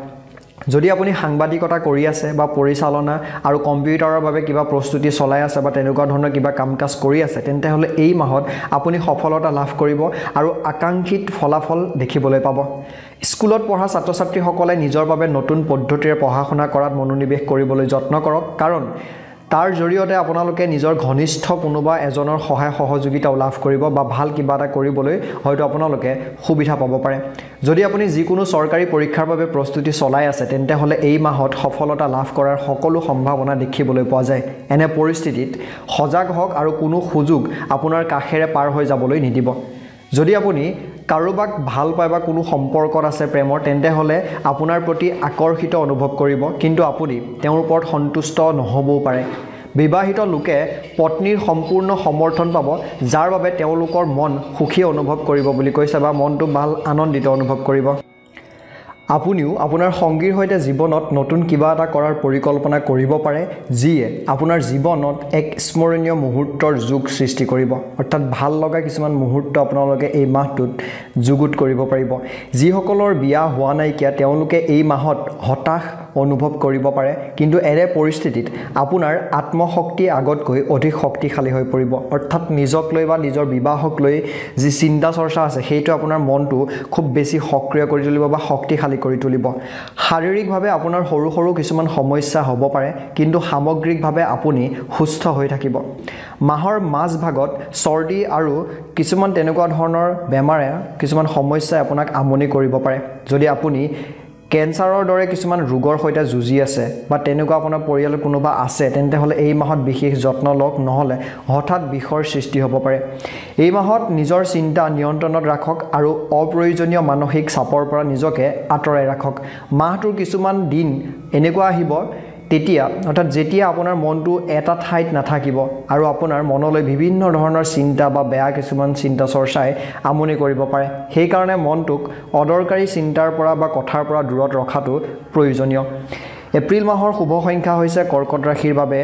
যদি আপুনি সাংবাদিকতা কৰি আছে বা পৰিচালনা আৰু কম্পিউটাৰৰ বাবে কিবা প্ৰস্তুতি চলাই আছে বা তেনেকুৱা ধৰণৰ কিবা কাম-কাজ কৰি আছে তেন্তে হলে এই মাহত আপুনি সফলতা লাভ কৰিব আৰু আকাংক্ষিত ফলাফল দেখিবলৈ পাব স্কুলত পঢ়া ছাত্ৰ-ছাত্ৰীসকলে নিজৰ বাবে নতুন পদ্ধতিৰে পঢ়া-শুনা কৰাত মনোনিৱেশ কৰিবলৈ যত্ন কৰক কাৰণ তাৰ জৰিয়তে আপোনালোকে নিজৰ ঘনিষ্ঠ কোনোবা এজনৰ সহায় সহযোগিতাও লাভ কৰিব বা ভাল কিবা এটা কৰিবলৈ হয়তো আপোনালোকে সুবিধা পাব পাৰে যদি আপুনি যিকোনো চৰকাৰী পৰীক্ষাৰ বাবে প্ৰস্তুতি চলাই আছে তেন্তে হলে এই মাহত সফলতা লাভ কৰাৰ সকলো সম্ভাৱনা দেখিবলৈ পোৱা যায় এনে পৰিস্থিতিত সজাগ হওক আৰু কোনো সুযোগ আপোনাৰ কাষেৰে পাৰ হৈ যাবলৈ নিদিব যদি আপুনি কাৰোবাক ভাল পায় বা কোনো সম্পৰ্কত আছে প্ৰেমৰ তেন্তে হ'লে আপোনাৰ প্ৰতি আকৰ্ষিত অনুভৱ কৰিব কিন্তু আপুনি তেওঁৰ ওপৰত সন্তুষ্ট নহবও পাৰে বিবাহিত লোকে পত্নীৰ সম্পূৰ্ণ সমৰ্থন পাব যাৰ বাবে তেওঁলোকৰ মন সুখী অনুভৱ কৰিব বুলি কৈছে বা মনটো ভাল আনন্দিত অনুভৱ কৰিব আপুনিও আপোনাৰ সংগীৰ সৈতে জীৱনত নতুন কিবা এটা কৰাৰ পৰিকল্পনা কৰিব পাৰে যিয়ে আপোনাৰ জীৱনত এক স্মৰণীয় মুহূৰ্তৰ যোগ সৃষ্টি কৰিব অৰ্থাৎ ভাল লগা কিছুমান মুহূৰ্ত আপোনালোকে এই মাহটোত যোগত কৰিব পাৰিব যিসকলৰ বিয়া হোৱা নাই কিয়া তেওঁলোকে এই মাহত হতাশ অনুভৱ কৰিব পাৰে কিন্তু এনে পৰিস্থিতিত আপোনাৰ আত্মশক্তি আগতকৈ অধিক শক্তিশালী হৈ পৰিব অৰ্থাৎ নিজক লৈ বা নিজৰ বিবাহক লৈ যি চিন্তা চৰ্চা আছে সেইটো আপোনাৰ মনটো খুব বেছি সক্ৰিয় কৰি তুলিব বা শক্তিশালী কৰি তুলিব শাৰীৰিকভাৱে আপোনাৰ সৰু সৰু কিছুমান সমস্যা হ'ব পাৰে কিন্তু সামগ্ৰিকভাৱে আপুনি সুস্থ হৈ থাকিব মাহৰ মাজ ভাগত চৰ্দি আৰু কিছুমান তেনেকুৱা ধৰণৰ বেমাৰে কিছুমান সমস্যাই আপোনাক আমনি কৰিব পাৰে যদি আপুনি কেন্সাৰৰ দৰে কিছুমান ৰোগৰ সৈতে যুঁজি আছে বা তেনেকুৱা আপোনাৰ পৰিয়ালৰ কোনোবা আছে তেন্তে হ'লে এই মাহত বিশেষ যত্ন লওক নহলে হঠাৎ বিষৰ সৃষ্টি হ'ব পাৰে এই মাহত নিজৰ চিন্তা নিয়ন্ত্ৰণত ৰাখক আৰু অপ্ৰয়োজনীয় মানসিক চাপৰ পৰা নিজকে আঁতৰাই ৰাখক মাহটোৰ কিছুমান দিন এনেকুৱা আহিব তেতিয়া অৰ্থাৎ যেতিয়া আপোনাৰ মনটো এটা ঠাইত নাথাকিব আৰু আপোনাৰ মনলৈ বিভিন্ন ধৰণৰ চিন্তা বা বেয়া কিছুমান চিন্তা চৰ্চাই আমনি কৰিব পাৰে সেই কাৰণে মনটোক অদৰকাৰী চিন্তাৰ পৰা বা কথাৰ পৰা দূৰত ৰখাটো প্ৰয়োজনীয় এপ্ৰিল মাহৰ শুভ সংখ্যা হৈছে কৰ্কট ৰাশিৰ বাবে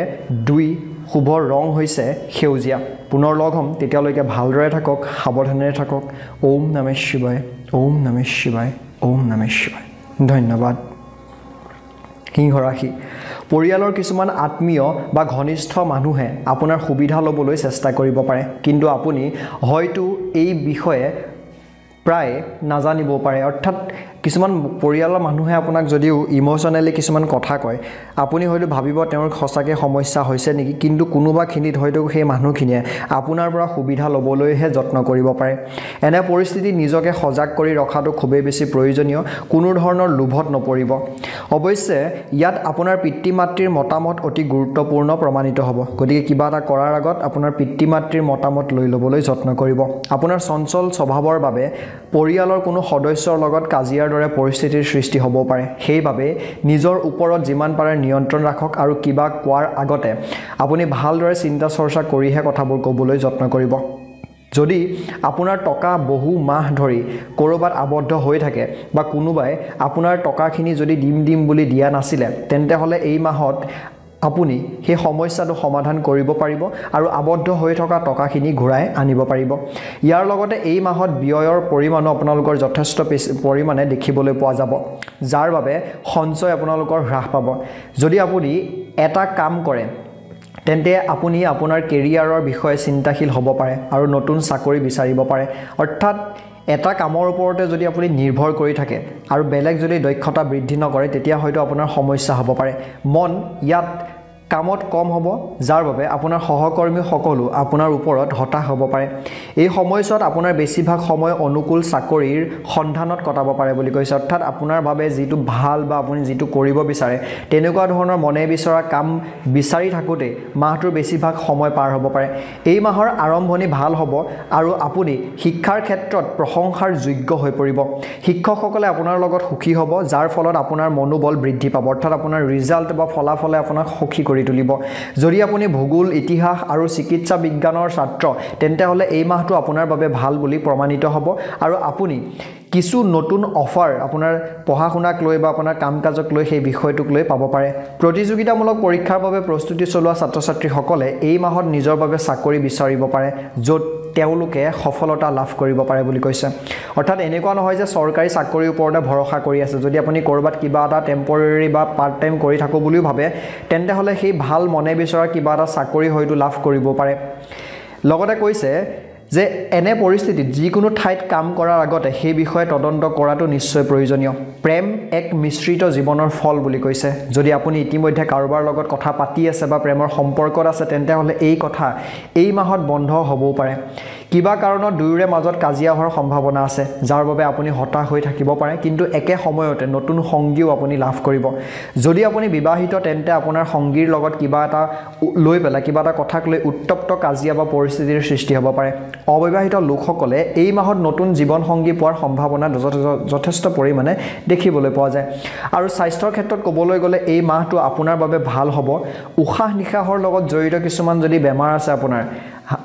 2 শুভ ৰং হৈছে সেউজীয়া পুনৰ লগ হ'ম তেতিয়ালৈকে ভালদৰে থাকক সাৱধানেৰে থাকক ওম নমঃ শিৱায় ওম নমঃ শিৱায় ওম নমঃ শিৱায় ধন্যবাদ সিংহ ৰাশি পৰিয়ালৰ কিছুমান আত্মীয় বা ঘনিষ্ঠ মানুহে আপোনাৰ সুবিধা ল'বলৈ চেষ্টা কৰিব পাৰে কিন্তু আপুনি হয়তো এই বিষয়ে প্ৰায় নাজানিব পাৰে অৰ্থাৎ কিছুমান পৰিয়ালৰ মানুহে আপোনাক যদিও ইমোশনালি কিছুমান কথা কয় আপুনি হয়তো ভাবিব তেওঁৰ খসাকে সমস্যা হৈছে নেকি কিন্তু কোনোবাখিনিত হয়তো সেই মানুহখিনিয়ে আপোনাৰ পৰা সুবিধা ল'বলৈহে যত্ন কৰিব পাৰে এনে পৰিস্থিতি নিজকে সজাগ কৰি ৰখাটো খুবেই বেছি প্ৰয়োজনীয় কোনো ধৰণৰ লোভত নপৰিব অৱশ্যে ইয়াত আপোনাৰ পিতৃ মাতৃৰ মতামত অতি গুৰুত্বপূৰ্ণ প্ৰমাণিত হ'ব গতিকে কিবা এটা কৰাৰ আগত আপোনাৰ পিতৃ মাতৃৰ মতামত লৈ ল'বলৈ যত্ন কৰিব আপোনাৰ চঞ্চল স্বভাৱৰ বাবে পৰিয়ালৰ কোনো সদস্যৰ লগত কাজিয়াৰ দৰে পৰিস্থিতিৰ সৃষ্টি হ'ব পাৰে সেইভাবে নিজৰ ওপৰত যিমান পাৰে নিয়ন্ত্ৰণ ৰাখক আৰু কিবা কোৱাৰ আগতে আপুনি ভালদৰে চিন্তা চৰ্চা কৰিহে কথাবোৰ ক'বলৈ যত্ন কৰিব যদি আপোনাৰ টকা বহু মাহ ধৰি কৰবাত আবদ্ধ হৈ থাকে বা কোনোবাই আপোনাৰ টকাখিনি যদি দিম বুলি দিয়া নাছিলে তেন্তে হ'লে এই মাহত আপুনি সেই সমস্যাটো সমাধান কৰিব পাৰিব আৰু আবদ্ধ হৈ থকা টকাখিনি ঘূৰাই আনিব পাৰিব ইয়াৰ লগতে এই মাহত ব্যয়ৰ পৰিমাণো আপোনালোকৰ যথেষ্ট পৰিমাণে দেখিবলৈ পোৱা যাব যাৰ বাবে সঞ্চয় আপোনালোকৰ হ্ৰাস পাব যদি আপুনি এটা কাম কৰে তেন্তে আপুনি আপোনাৰ কেৰিয়াৰৰ বিষয়ে চিন্তাশীল হ'ব পাৰে আৰু নতুন চাকৰি বিচাৰিব পাৰে অৰ্থাৎ এটা কামৰ ওপৰতে যদি আপুনি নিৰ্ভৰ কৰি থাকে আৰু বেলেগ যদি দক্ষতা বৃদ্ধি নকৰে তেতিয়া হয়তো আপোনাৰ সমস্যা হ'ব পাৰে মন ইয়াত কামত কম হ'ব যাৰ বাবে আপোনাৰ সহকৰ্মী সকলো আপোনাৰ ওপৰত হতাশ হ'ব পাৰে এই সময়ছোৱাত আপোনাৰ বেছিভাগ সময় অনুকূল চাকৰিৰ সন্ধানত কটাব পাৰে বুলি কৈছে অৰ্থাৎ আপোনাৰ বাবে যিটো ভাল বা আপুনি যিটো কৰিব বিচাৰে তেনেকুৱা ধৰণৰ মনে বিচৰা কাম বিচাৰি থাকোতে মাহটোৰ বেছিভাগ সময় পাৰ হ'ব পাৰে এই মাহৰ আৰম্ভণি ভাল হ'ব আৰু আপুনি শিক্ষাৰ ক্ষেত্ৰত প্ৰশংসাৰ যোগ্য হৈ পৰিব শিক্ষকসকলে আপোনাৰ লগত সুখী হ'ব যাৰ ফলত আপোনাৰ মনোবল বৃদ্ধি পাব অৰ্থাৎ আপোনাৰ ৰিজাল্ট বা ফলাফলে আপোনাক সুখী কৰি তুলিব যদি আপুনি ভূগোল ইতিহাস আৰু চিকিৎসা বিজ্ঞানৰ ছাত্ৰ তেন্তে হ'লে এই মাহটো আপোনাৰ বাবে ভাল বুলি প্ৰমাণিত হ'ব আৰু আপুনি কিছু নতুন অফাৰ আপোনাৰ পঢ়া-শুনাক লৈ বা আপোনাৰ কাম-কাজক লৈ সেই বিষয়টোক লৈ পাব পাৰে প্ৰতিযোগিতামূলক পৰীক্ষাৰ বাবে প্ৰস্তুতি চলোৱা ছাত্ৰ-ছাত্ৰীসকলে এই মাহত নিজৰ বাবে চাকৰি বিচাৰিব পাৰে য'ত তেওঁলোকে সফলতা লাভ কৰিব পাৰে বুলি কৈছে অৰ্থাৎ এনেকুৱা নহয় যে চৰকাৰী চাকৰিৰ ওপৰতে ভৰসা কৰি আছে যদি আপুনি কৰবাত কিবা এটা টেম্পৰেৰী বা পাৰ্ট টাইম কৰি থাকো বুলিও ভাবে তেন্তে হ'লে সেই ভাল মনে বিচৰা কিবা এটা চাকৰি হয়তো লাভ কৰিব পাৰে লগতে কৈছে যে এনে পৰিস্থিতিত যিকোনো ঠাইত কাম কৰাৰ আগতে সেই বিষয়ে তদন্ত কৰাটো নিশ্চয় প্ৰয়োজনীয় প্ৰেম এক মিশ্ৰিত জীৱনৰ ফল বুলি কৈছে যদি আপুনি ইতিমধ্যে কাৰোবাৰ লগত কথা পাতি আছে বা প্ৰেমৰ সম্পৰ্কত আছে তেন্তে হ'লে এই কথা এই মাহত বন্ধ হ'বও পাৰে কিবা কাৰণত দুয়োৰে মাজত কাজিয়া হোৱাৰ সম্ভাৱনা আছে, যাৰ বাবে আপুনি হতাশ হৈ থাকিব পাৰে, কিন্তু একে সময়তে নতুন সংগীও আপুনি লাভ কৰিব। যদি আপুনি বিবাহিত তেন্তে আপোনাৰ সংগীৰ লগত কিবা এটা লৈ পেলাই কিবা এটা কথাক লৈ উত্তপ্ত কাজিয়া বা পৰিস্থিতিৰ সৃষ্টি হ'ব পাৰে। অবিবাহিত লোকসকলে এই মাহত নতুন জীৱন সংগী পোৱাৰ সম্ভাৱনা যথেষ্ট পৰিমাণে দেখিবলৈ পোৱা যায়। আৰু স্বাস্থ্যৰ ক্ষেত্ৰত ক'বলৈ গ'লে এই মাহটো আপোনাৰ বাবে ভাল হ'ব। উশাহ নিশাহৰ লগত জড়িত কিছুমান যদি বেমাৰ আছে আপোনাৰ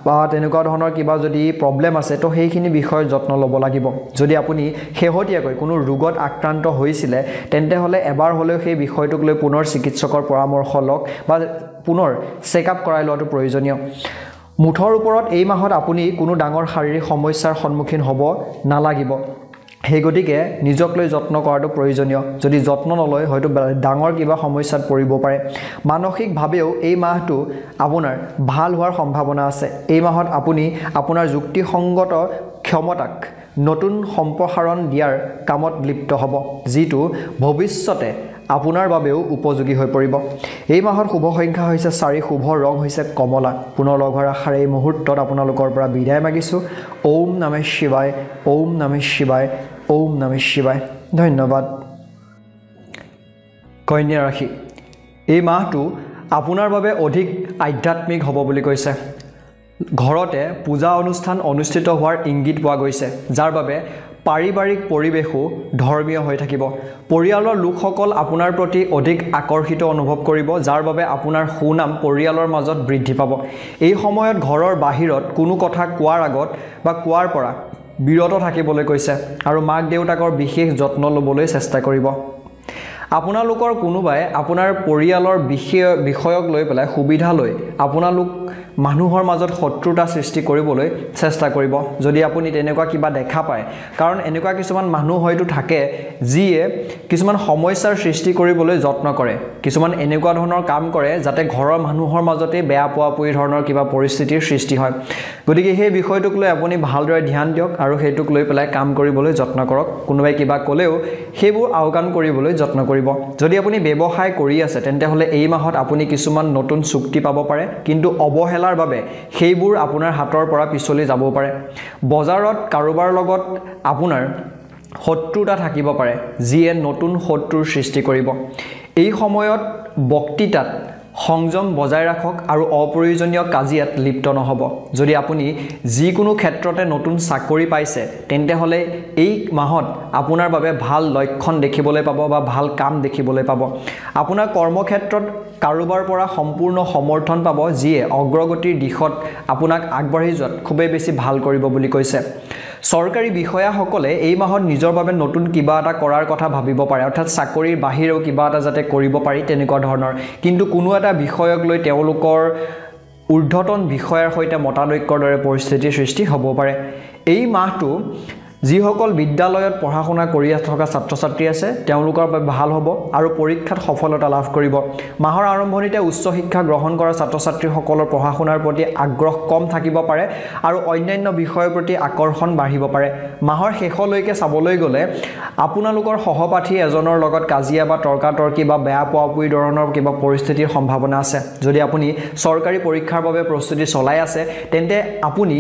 বা তেনেকুৱা ধৰণৰ কিবা যদি প্ৰব্লেম আছে তো সেইখিনি বিষয়ত যত্ন ল'ব লাগিব। যদি আপুনি শেহতীয়াকৈ কোনো ৰোগত আক্ৰান্ত হৈছিলে তেন্তে হ'লে এবাৰ হ'লেও সেই বিষয়টোক লৈ পুনৰ চিকিৎসকৰ পৰামৰ্শ লওক বা পুনৰ চেকআপ কৰাই লোৱাটো প্ৰয়োজনীয়। মুঠৰ ওপৰত এই মাহত আপুনি কোনো ডাঙৰ শাৰীৰিক সমস্যাৰ সন্মুখীন হ'ব নালাগিব। সেই গতিকে নিজক লৈ যত্ন কৰাটো প্ৰয়োজনীয়। যদি যত্ন নলয় হয়তো ডাঙৰ কিবা সমস্যাত পৰিব পাৰে। মানসিকভাৱেও এই মাহটো আপোনাৰ ভাল হোৱাৰ সম্ভাৱনা আছে। এই মাহত আপুনি আপোনাৰ যুক্তিসংগত ক্ষমতাক নতুন সম্প্ৰসাৰণ দিয়াৰ কামত লিপ্ত হ'ব, যিটো ভৱিষ্যতে আপোনাৰ বাবেও উপযোগী হৈ পৰিব। এই মাহৰ শুভ সংখ্যা হৈছে 4, শুভ ৰং হৈছে কমলা। পুনৰ লগ হোৱাৰ আশাৰে এই মুহূৰ্তত আপোনালোকৰ পৰা বিদায় মাগিছোঁ। ওম নমঃ শিৱায়, ওম নমঃ শিৱায়, ওম নমঃ শিৱায়। ধন্যবাদ। কন্যা ৰাশি, এই মাহটো আপোনাৰ বাবে অধিক আধ্যাত্মিক হ'ব বুলি কৈছে। ঘৰতে পূজা অনুষ্ঠান অনুষ্ঠিত হোৱাৰ ইংগিত পোৱা গৈছে, যাৰ বাবে পাৰিবাৰিক পৰিৱেশো ধৰ্মীয় হৈ থাকিব। পৰিয়ালৰ লোকসকল আপোনাৰ প্ৰতি অধিক আকৰ্ষিত অনুভৱ কৰিব, যাৰ বাবে আপোনাৰ সুনাম পৰিয়ালৰ মাজত বৃদ্ধি পাব। এই সময়ত ঘৰৰ বাহিৰত কোনো কথা কোৱাৰ আগত বা কোৱাৰ পৰা বিৰত থাকিবলৈ কৈছে আৰু মাক দেউতাকৰ বিশেষ যত্ন ল'বলৈ চেষ্টা কৰিব। আপোনালোকৰ কোনোবাই আপোনাৰ পৰিয়ালৰ বিষয়ক লৈ পেলাই সুবিধা লৈ আপোনালোক মানুহৰ মাজত শত্ৰুতা সৃষ্টি কৰিবলৈ চেষ্টা কৰিব, যদি আপুনি তেনেকুৱা কিবা দেখা পায়। কাৰণ এনেকুৱা কিছুমান মানুহ হয়তো থাকে যিয়ে কিছুমান সমস্যাৰ সৃষ্টি কৰিবলৈ যত্ন কৰে, কিছুমান এনেকুৱা ধৰণৰ কাম কৰে যাতে ঘৰৰ মানুহৰ মাজতে বেয়া পোৱা পুৰি ধৰণৰ কিবা পৰিস্থিতিৰ সৃষ্টি হয়। গতিকে সেই বিষয়টোক লৈ আপুনি ভালদৰে ধ্যান দিয়ক আৰু সেইটোক লৈ পেলাই কাম কৰিবলৈ যত্ন কৰক। কোনোবাই কিবা ক'লেও সেইবোৰ আওকাণ কৰিবলৈ যত্ন কৰিব। যদি আপুনি ব্যৱসায় কৰি আছে তেন্তে হ'লে এই মাহত আপুনি কিছুমান নতুন চুক্তি পাব পাৰে, কিন্তু অৱহেলাৰ বাবে সেইবোৰ আপোনাৰ হাতৰ পৰা পিছলি যাব পাৰে। বজাৰত কাৰোবাৰ লগত আপোনাৰ শত্ৰুতা থাকিব পাৰে, যিয়ে নতুন শত্ৰুৰ সৃষ্টি কৰিব। এই সময়ত বক্তৃতাত সংযম বজাই ৰাখক আৰু অপ্ৰয়োজনীয় কাজিয়াত লিপ্ত নহ'ব। যদি আপুনি যিকোনো ক্ষেত্ৰতে নতুন চাকৰি পাইছে তেন্তে হ'লে এই মাহত আপোনাৰ বাবে ভাল লক্ষণ দেখিবলৈ পাব বা ভাল কাম দেখিবলৈ পাব। আপোনাৰ কৰ্মক্ষেত্ৰত কাৰোবাৰ পৰা সম্পূৰ্ণ সমৰ্থন পাব, যিয়ে অগ্ৰগতিৰ দিশত আপোনাক আগবাঢ়ি যোৱাত খুবেই বেছি ভাল কৰিব বুলি কৈছে। চৰকাৰী বিষয়াসকলে এই মাহত নিজৰ বাবে নতুন কিবা এটা কৰাৰ কথা ভাবিব পাৰে, অৰ্থাৎ চাকৰিৰ বাহিৰেও কিবা এটা যাতে কৰিব পাৰি তেনেকুৱা ধৰণৰ। কিন্তু কোনো এটা বিষয়ক লৈ তেওঁলোকৰ ঊৰ্ধ্বতন বিষয়াৰ সৈতে মতানৈক্যৰ দৰে পৰিস্থিতিৰ সৃষ্টি হ'ব পাৰে। এই মাহটো যিসকল বিদ্যালয়ত পঢ়া শুনা কৰি থকা ছাত্ৰ ছাত্ৰী আছে তেওঁলোকৰ বাবে ভাল হ'ব আৰু পৰীক্ষাত সফলতা লাভ কৰিব। মাহৰ আৰম্ভণিতে উচ্চ শিক্ষা গ্ৰহণ কৰা ছাত্ৰ ছাত্ৰীসকলৰ পঢ়া শুনাৰ প্ৰতি আগ্ৰহ কম থাকিব পাৰে আৰু অন্যান্য বিষয়ৰ প্ৰতি আকৰ্ষণ বাঢ়িব পাৰে। মাহৰ শেষলৈকে চাবলৈ গ'লে আপোনালোকৰ সহপাঠী এজনৰ লগত কাজিয়া বা তৰ্কাতৰ্কি বা বেয়া পোৱা পুৰি ধৰণৰ কিবা পৰিস্থিতিৰ সম্ভাৱনা আছে। যদি আপুনি চৰকাৰী পৰীক্ষাৰ বাবে প্ৰস্তুতি চলাই আছে তেন্তে আপুনি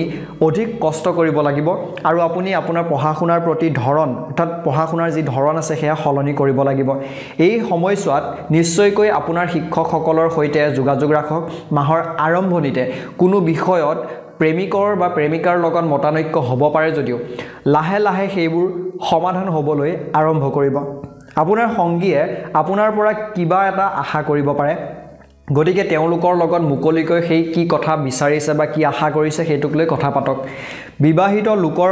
অধিক কষ্ট কৰিব লাগিব আৰু আপুনি আপোনাৰ পঢ়া শুনাৰ প্ৰতি ধৰণ, অৰ্থাৎ পঢ়া শুনাৰ যি ধৰণ আছে সেয়া সলনি কৰিব লাগিব। এই সময়ছোৱাত নিশ্চয়কৈ আপোনাৰ শিক্ষকসকলৰ সৈতে যোগাযোগ ৰাখক। মাহৰ আৰম্ভণিতে কোনো বিষয়ত প্ৰেমিকৰ বা প্ৰেমিকাৰ লগত মতানৈক্য হ'ব পাৰে যদিও লাহে লাহে সেইবোৰ সমাধান হ'বলৈ আৰম্ভ কৰিব। আপোনাৰ সংগীয়ে আপোনাৰ পৰা কিবা এটা আশা কৰিব পাৰে, গতিকে তেওঁলোকৰ লগত মুকলিকৈ সেই কি কথা বিচাৰিছে বা কি আশা কৰিছে সেইটোক লৈ কথা পাতক। বিবাহিত লোকৰ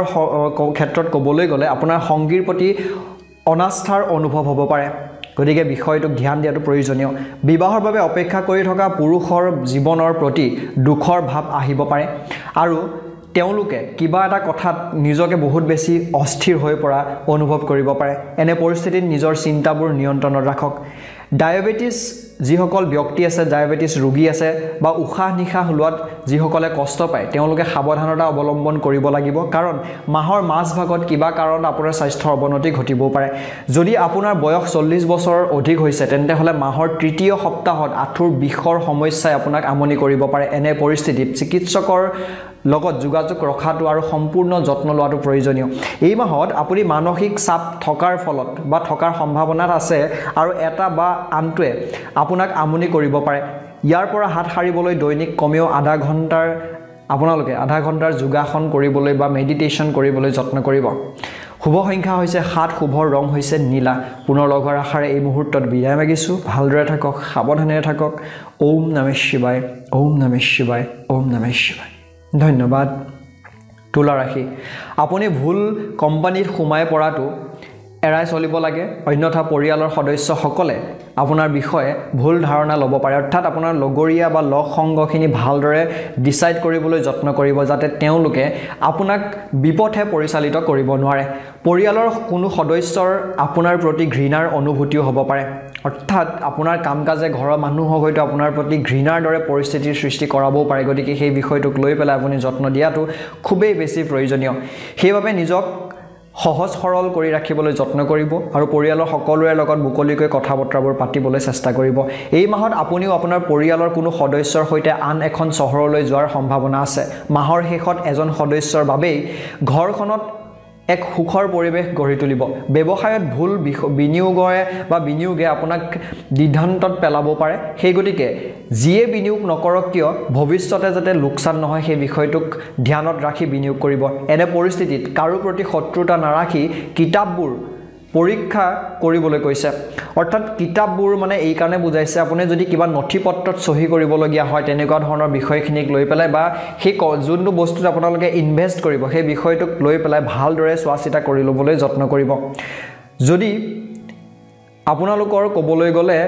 ক্ষেত্ৰত ক'বলৈ গ'লে আপোনাৰ সংগীৰ প্ৰতি অনাস্থাৰ অনুভৱ হ'ব পাৰে, গতিকে বিষয়টোক ধ্যান দিয়াটো প্ৰয়োজনীয়। বিবাহৰ বাবে অপেক্ষা কৰি থকা পুৰুষৰ জীৱনৰ প্ৰতি দুখৰ ভাৱ আহিব পাৰে আৰু তেওঁলোকে কিবা এটা কথাত নিজকে বহুত বেছি অস্থিৰ হৈ পৰা অনুভৱ কৰিব পাৰে। এনে পৰিস্থিতিত নিজৰ চিন্তাবোৰ নিয়ন্ত্ৰণত ৰাখক। ডায়েবেটিছ যিসকল ব্যক্তি আছে ডায়েবেটিছ ৰোগী আছে বা উশাহ নিশাহ লোৱাত যিসকলে কষ্ট পায় তেওঁলোকে সাৱধানতা অৱলম্বন কৰিব লাগিব কাৰণ মাহৰ মাজভাগত কিবা কাৰণত আপোনাৰ স্বাস্থ্যৰ অৱনতি ঘটিবও পাৰে যদি আপোনাৰ বয়স 40 বছৰৰ অধিক হৈছে তেন্তে হলে মাহৰ তৃতীয় সপ্তাহত আঁঠুৰ বিষৰ সমস্যাই আপোনাক আমনি কৰিব পাৰে এনে পৰিস্থিতিত চিকিৎসকৰ লগত যোগাযোগ ৰখাটো আৰু সম্পূৰ্ণ যত্ন লোৱাটো প্ৰয়োজনীয় এই মাহত আপুনি মানসিক চাপ থকাৰ ফলত বা থকাৰ সম্ভাৱনা আছে আৰু এটা বা আনটোৱে আপোনাক আমনি কৰিব পাৰে ইয়াৰ পৰা হাত সাৰিবলৈ দৈনিক কমেও আধা ঘণ্টাৰ যোগাসন কৰিবলৈ বা মেডিটেশ্যন কৰিবলৈ যত্ন কৰিব শুভ সংখ্যা হৈছে 7 শুভৰ ৰং হৈছে নীলা পুনৰ লগ হোৱাৰ আশাৰে এই মুহূৰ্তত বিদায় মাগিছো ভালদৰে থাকক সাৱধানেৰে থাকক ওম নমঃ শিৱায় ওম নমঃ শিৱায় ওম নমঃ শিৱায় ধন্যবাদ তুলা ৰাশি আপুনি ভুল কোম্পানীত সোমাই পৰাটো এৰাই চলিব লাগে অন্যথা পৰিয়ালৰ সদস্যসকলে আপোনাৰ বিষয়ে ভুল ধাৰণা ল'ব পাৰে অৰ্থাৎ আপোনাৰ লগৰীয়া বা লগ সংগখিনি ভালদৰে ডিসাইড কৰিবলৈ যত্ন কৰিব যাতে তেওঁলোকে আপোনাক বিপথে পৰিচালিত কৰিব নোৱাৰে পৰিয়ালৰ কোনো সদস্যৰ আপোনাৰ প্ৰতি ঘৃণাৰ অনুভূতিও হ'ব পাৰে অৰ্থাৎ আপোনাৰ কামকাজে ঘৰৰ মানুহক হয়তো আপোনাৰ প্ৰতি ঘৃণাৰ দৰে পৰিস্থিতিৰ সৃষ্টি কৰাবও পাৰে গতিকে সেই বিষয়টোক লৈ পেলাই আপুনি যত্ন দিয়াটো খুবেই বেছি প্ৰয়োজনীয় সেইবাবে নিজক সহজ সৰল কৰি ৰাখিবলৈ যত্ন কৰিব আৰু পৰিয়ালৰ সকলোৰে লগত মুকলিকৈ কথা বতৰাবোৰ পাতিবলৈ চেষ্টা কৰিব এই মাহত আপুনিও আপোনাৰ পৰিয়ালৰ কোনো সদস্যৰ সৈতে আন এখন চহৰলৈ যোৱাৰ সম্ভাৱনা আছে মাহৰ শেষত এজন সদস্যৰ বাবেই ঘৰখনত এক সুখৰ পৰিবেশ গঢ়ি তুলিব ব্যৱসায়ত ভুল বিনিয়োগে আপোনাক দ্বিধান্তত পেলাব পাৰে সেই গতিকে যিয়ে বিনিয়োগ নকৰক কিয় ভৱিষ্যতে যাতে লোকসান নহয় সেই বিষয়টোক ধ্যানত ৰাখি বিনিয়োগ কৰিব এনে পৰিস্থিতিত কাৰো প্ৰতি শত্ৰুতা নাৰাখি কিতাপবোৰ পৰীক্ষা কৰিবলৈ কৈছে অৰ্থাৎ কিতাপবোৰ মানে এই কাৰণে বুজাইছে আপুনি যদি কিবা নথিপত্ৰত সহি কৰিবলগীয়া হয় তেনেকুৱা ধৰণৰ বিষয়খিনিক লৈ পেলাই বা সেই যোনটো বস্তুত আপোনালোকে ইনভেষ্ট কৰিব সেই বিষয়টোক লৈ পেলাই ভালদৰে চোৱাচিতা কৰি ল'বলৈ যত্ন কৰিব যদি আপোনালোকৰ ক'বলৈ গ'লে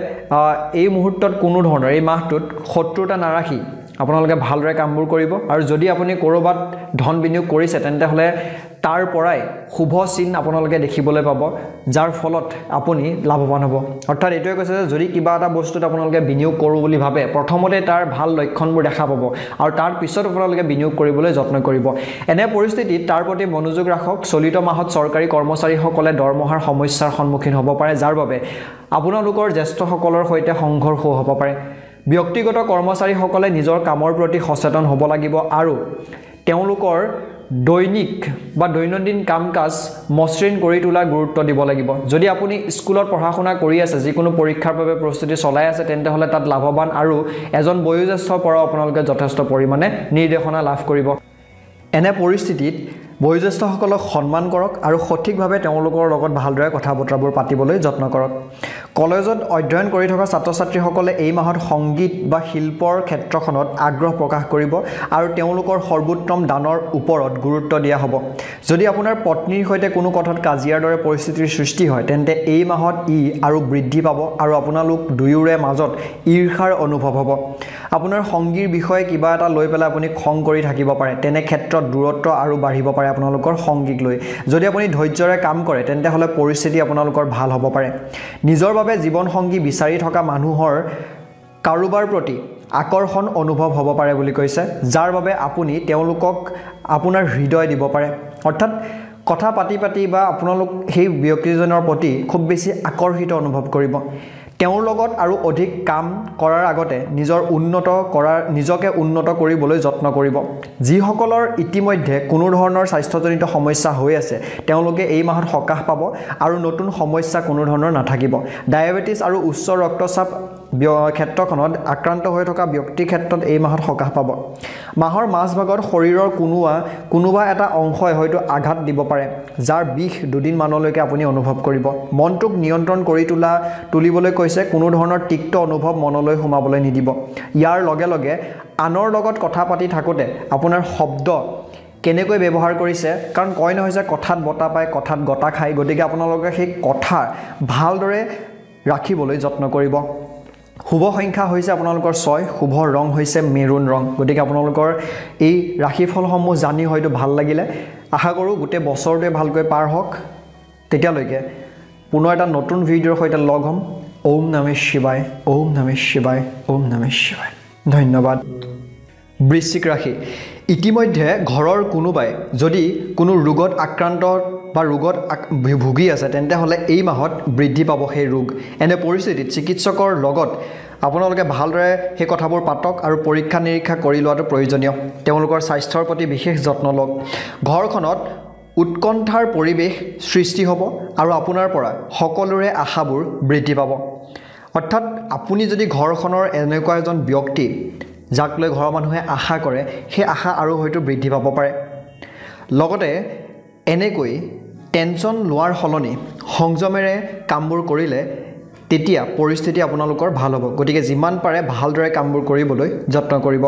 এই মুহূৰ্তত কোনো ধৰণৰ এই মাহটোত শত্ৰুতা নাৰাখি আপোনালোকে ভালদৰে কামবোৰ কৰিব আৰু যদি আপুনি কৰবাত ধন বিনিয়োগ কৰিছে তেন্তে হলে তাৰ পৰাই শুভ চিন আপোনালোকে দেখিবলৈ পাব যাৰ ফলত আপুনি লাভৱান হ'ব অৰ্থাৎ এটোৱে কৈছে যে যদি কিবা এটা বস্তুত আপোনালোকে বিনিয়োগ কৰো বুলি ভাবে প্ৰথমতে তাৰ ভাল লক্ষণবোৰ দেখা পাব আৰু তাৰ পিছত আপোনালোকে বিনিয়োগ কৰিবলৈ যত্ন কৰিব এনে পৰিস্থিতিত তাৰ প্ৰতি মনোযোগ ৰাখক চলিত মাহত চৰকাৰী কৰ্মচাৰীসকলে দৰমহাৰ সমস্যাৰ সন্মুখীন হ'ব পাৰে যাৰ বাবে আপোনালোকৰ জ্যেষ্ঠসকলৰ সৈতে সংঘৰ্ষ হ'ব পাৰে ব্যক্তিগত কৰ্মচাৰীসকলে নিজৰ কামৰ প্ৰতি সচেতন হ'ব লাগিব আৰু তেওঁলোকৰ দৈনন্দিন কাম-কাজ মসৃণ কৰি তোলা গুৰুত্ব দিব লাগিব যদি আপুনি স্কুলত পঢ়া শুনা কৰি আছে যিকোনো পৰীক্ষাৰ বাবে প্ৰস্তুতি চলাই আছে তেন্তে হলে তাত লাভৱান আৰু এজন বয়োজ্যেষ্ঠৰ পৰা আপোনালোকে যথেষ্ট পৰিমাণে নিৰ্দেশনা লাভ কৰিব এনে পৰিস্থিতিত বয়োজ্যেষ্ঠসকলক সন্মান কৰক আৰু সঠিকভাৱে তেওঁলোকৰ লগত ভালদৰে কথা বতৰাবোৰ পাতিবলৈ যত্ন কৰক কলেজত অধ্যয়ন কৰি থকা ছাত্ৰ-ছাত্ৰীসকলে এই মাহত সংগীত বা শিল্পৰ ক্ষেত্ৰখনত আগ্ৰহ প্ৰকাশ কৰিব আৰু তেওঁলোকৰ সৰ্বোত্তম দানৰ ওপৰত গুৰুত্ব দিয়া হ'ব যদি আপোনাৰ পত্নীৰ সৈতে কোনো কথাত কাজিয়াৰ দৰে পৰিস্থিতিৰ সৃষ্টি হয় তেন্তে এই মাহত আৰু বৃদ্ধি পাব আৰু আপোনালোক দুয়োৰে মাজত ঈৰ্ষাৰ অনুভৱ হ'ব আপোনাৰ সংগীৰ বিষয়ে কিবা এটা লৈ পেলাই আপুনি খং কৰি থাকিব পাৰে তেনে ক্ষেত্ৰত দূৰত্ব আৰু বাঢ়িব পাৰে আপোনালোকৰ সংগীক লৈ যদি আপুনি ধৈৰ্যৰে কাম কৰে তেন্তে হলে পৰিস্থিতি আপোনালোকৰ ভাল হ'ব পাৰে নিজৰ বাবে জীৱন সংগী বিচাৰি থকা মানুহৰ কাৰোবাৰ প্ৰতি আকৰ্ষণ অনুভৱ হ'ব পাৰে বুলি কৈছে যাৰ বাবে আপুনি তেওঁলোকক আপোনাৰ হৃদয় দিব পাৰে অৰ্থাৎ কথা পাতি বা আপোনালোক সেই ব্যক্তিজনৰ প্ৰতি খুব বেছি আকৰ্ষিত অনুভৱ কৰিব তেওঁৰ লগত আৰু অধিক কাম কৰাৰ আগতে নিজকে উন্নত কৰিবলৈ যত্ন কৰিব যিসকলৰ ইতিমধ্যে কোনো ধৰণৰ স্বাস্থ্যজনিত সমস্যা হৈ আছে তেওঁলোকে এই মাহত সকাহ পাব আৰু নতুন সমস্যা কোনো ধৰণৰ নাথাকিব ডায়েবেটিছ আৰু উচ্চ ৰক্তচাপ ক্ষেত্ৰখনত আক্ৰান্ত হৈ থকা ব্যক্তিৰ ক্ষেত্ৰত এই মাহত সকাহ পাব মাহৰ মাজভাগত শৰীৰৰ কোনোবা এটা অংশই হয়তো আঘাত দিব পাৰে যাৰ বিষ দুদিন মানলৈকে আপুনি অনুভৱ কৰিব মনটোক নিয়ন্ত্ৰণ কৰি তুলিবলৈ কৈছে কোনো ধৰণৰ তিক্ত অনুভৱ মনলৈ সোমাবলৈ নিদিব ইয়াৰ লগে লগে আনৰ লগত কথা পাতি থাকোতে আপোনাৰ শব্দ কেনেকৈ ব্যৱহাৰ কৰিছে কাৰণ কয় নহয় যে কথাত বতা পায় কথাত গটা খায় গতিকে আপোনালোকে সেই কথা ভালদৰে ৰাখিবলৈ যত্ন কৰিব শুভ সংখ্যা হৈছে আপোনালোকৰ 6 শুভ ৰং হৈছে মেৰুন ৰং গতিকে আপোনালোকৰ এই ৰাশিফলসমূহ জানি হয়তো ভাল লাগিলে আশা কৰোঁ গোটেই বছৰটোৱে ভালকৈ পাৰ হওক তেতিয়ালৈকে পুনৰ এটা নতুন ভিডিঅ'ৰ সৈতে লগ হ'ম ওম নমঃ শিৱায় ওম নমঃ শিৱায় ওম নমঃ শিৱায় ধন্যবাদ বৃশ্চিক ৰাশি ইতিমধ্যে ঘৰৰ কোনোবাই যদি কোনো ৰোগত আক্ৰান্ত বা ৰোগত ভুগি আছে তেন্তে হলে এই মাহত বৃদ্ধি পাব সেই ৰোগ এনে পৰিস্থিতিত চিকিৎসকৰ লগত আপোনালোকে ভালদৰে সেই কথাবোৰ পাতক আৰু পৰীক্ষা নিৰীক্ষা কৰি লোৱাটো প্ৰয়োজনীয় তেওঁলোকৰ স্বাস্থ্যৰ প্ৰতি বিশেষ যত্ন লওক ঘৰখনত উৎকণ্ঠাৰ পৰিৱেশ সৃষ্টি হ'ব আৰু আপোনাৰ পৰা সকলোৰে আশাবোৰ বৃদ্ধি পাব অৰ্থাৎ আপুনি যদি ঘৰখনৰ এনেকুৱা এজন ব্যক্তি যাক লৈ ঘৰৰ মানুহে আশা কৰে সেই আশা আৰু হয়তো বৃদ্ধি পাব পাৰে লগতে এনেকৈ টেনচন লোৱাৰ সলনি সংযমেৰে কামবোৰ কৰিলে তেতিয়া পৰিস্থিতি আপোনালোকৰ ভাল হ'ব গতিকে যিমান পাৰে ভালদৰে কামবোৰ কৰিবলৈ যত্ন কৰিব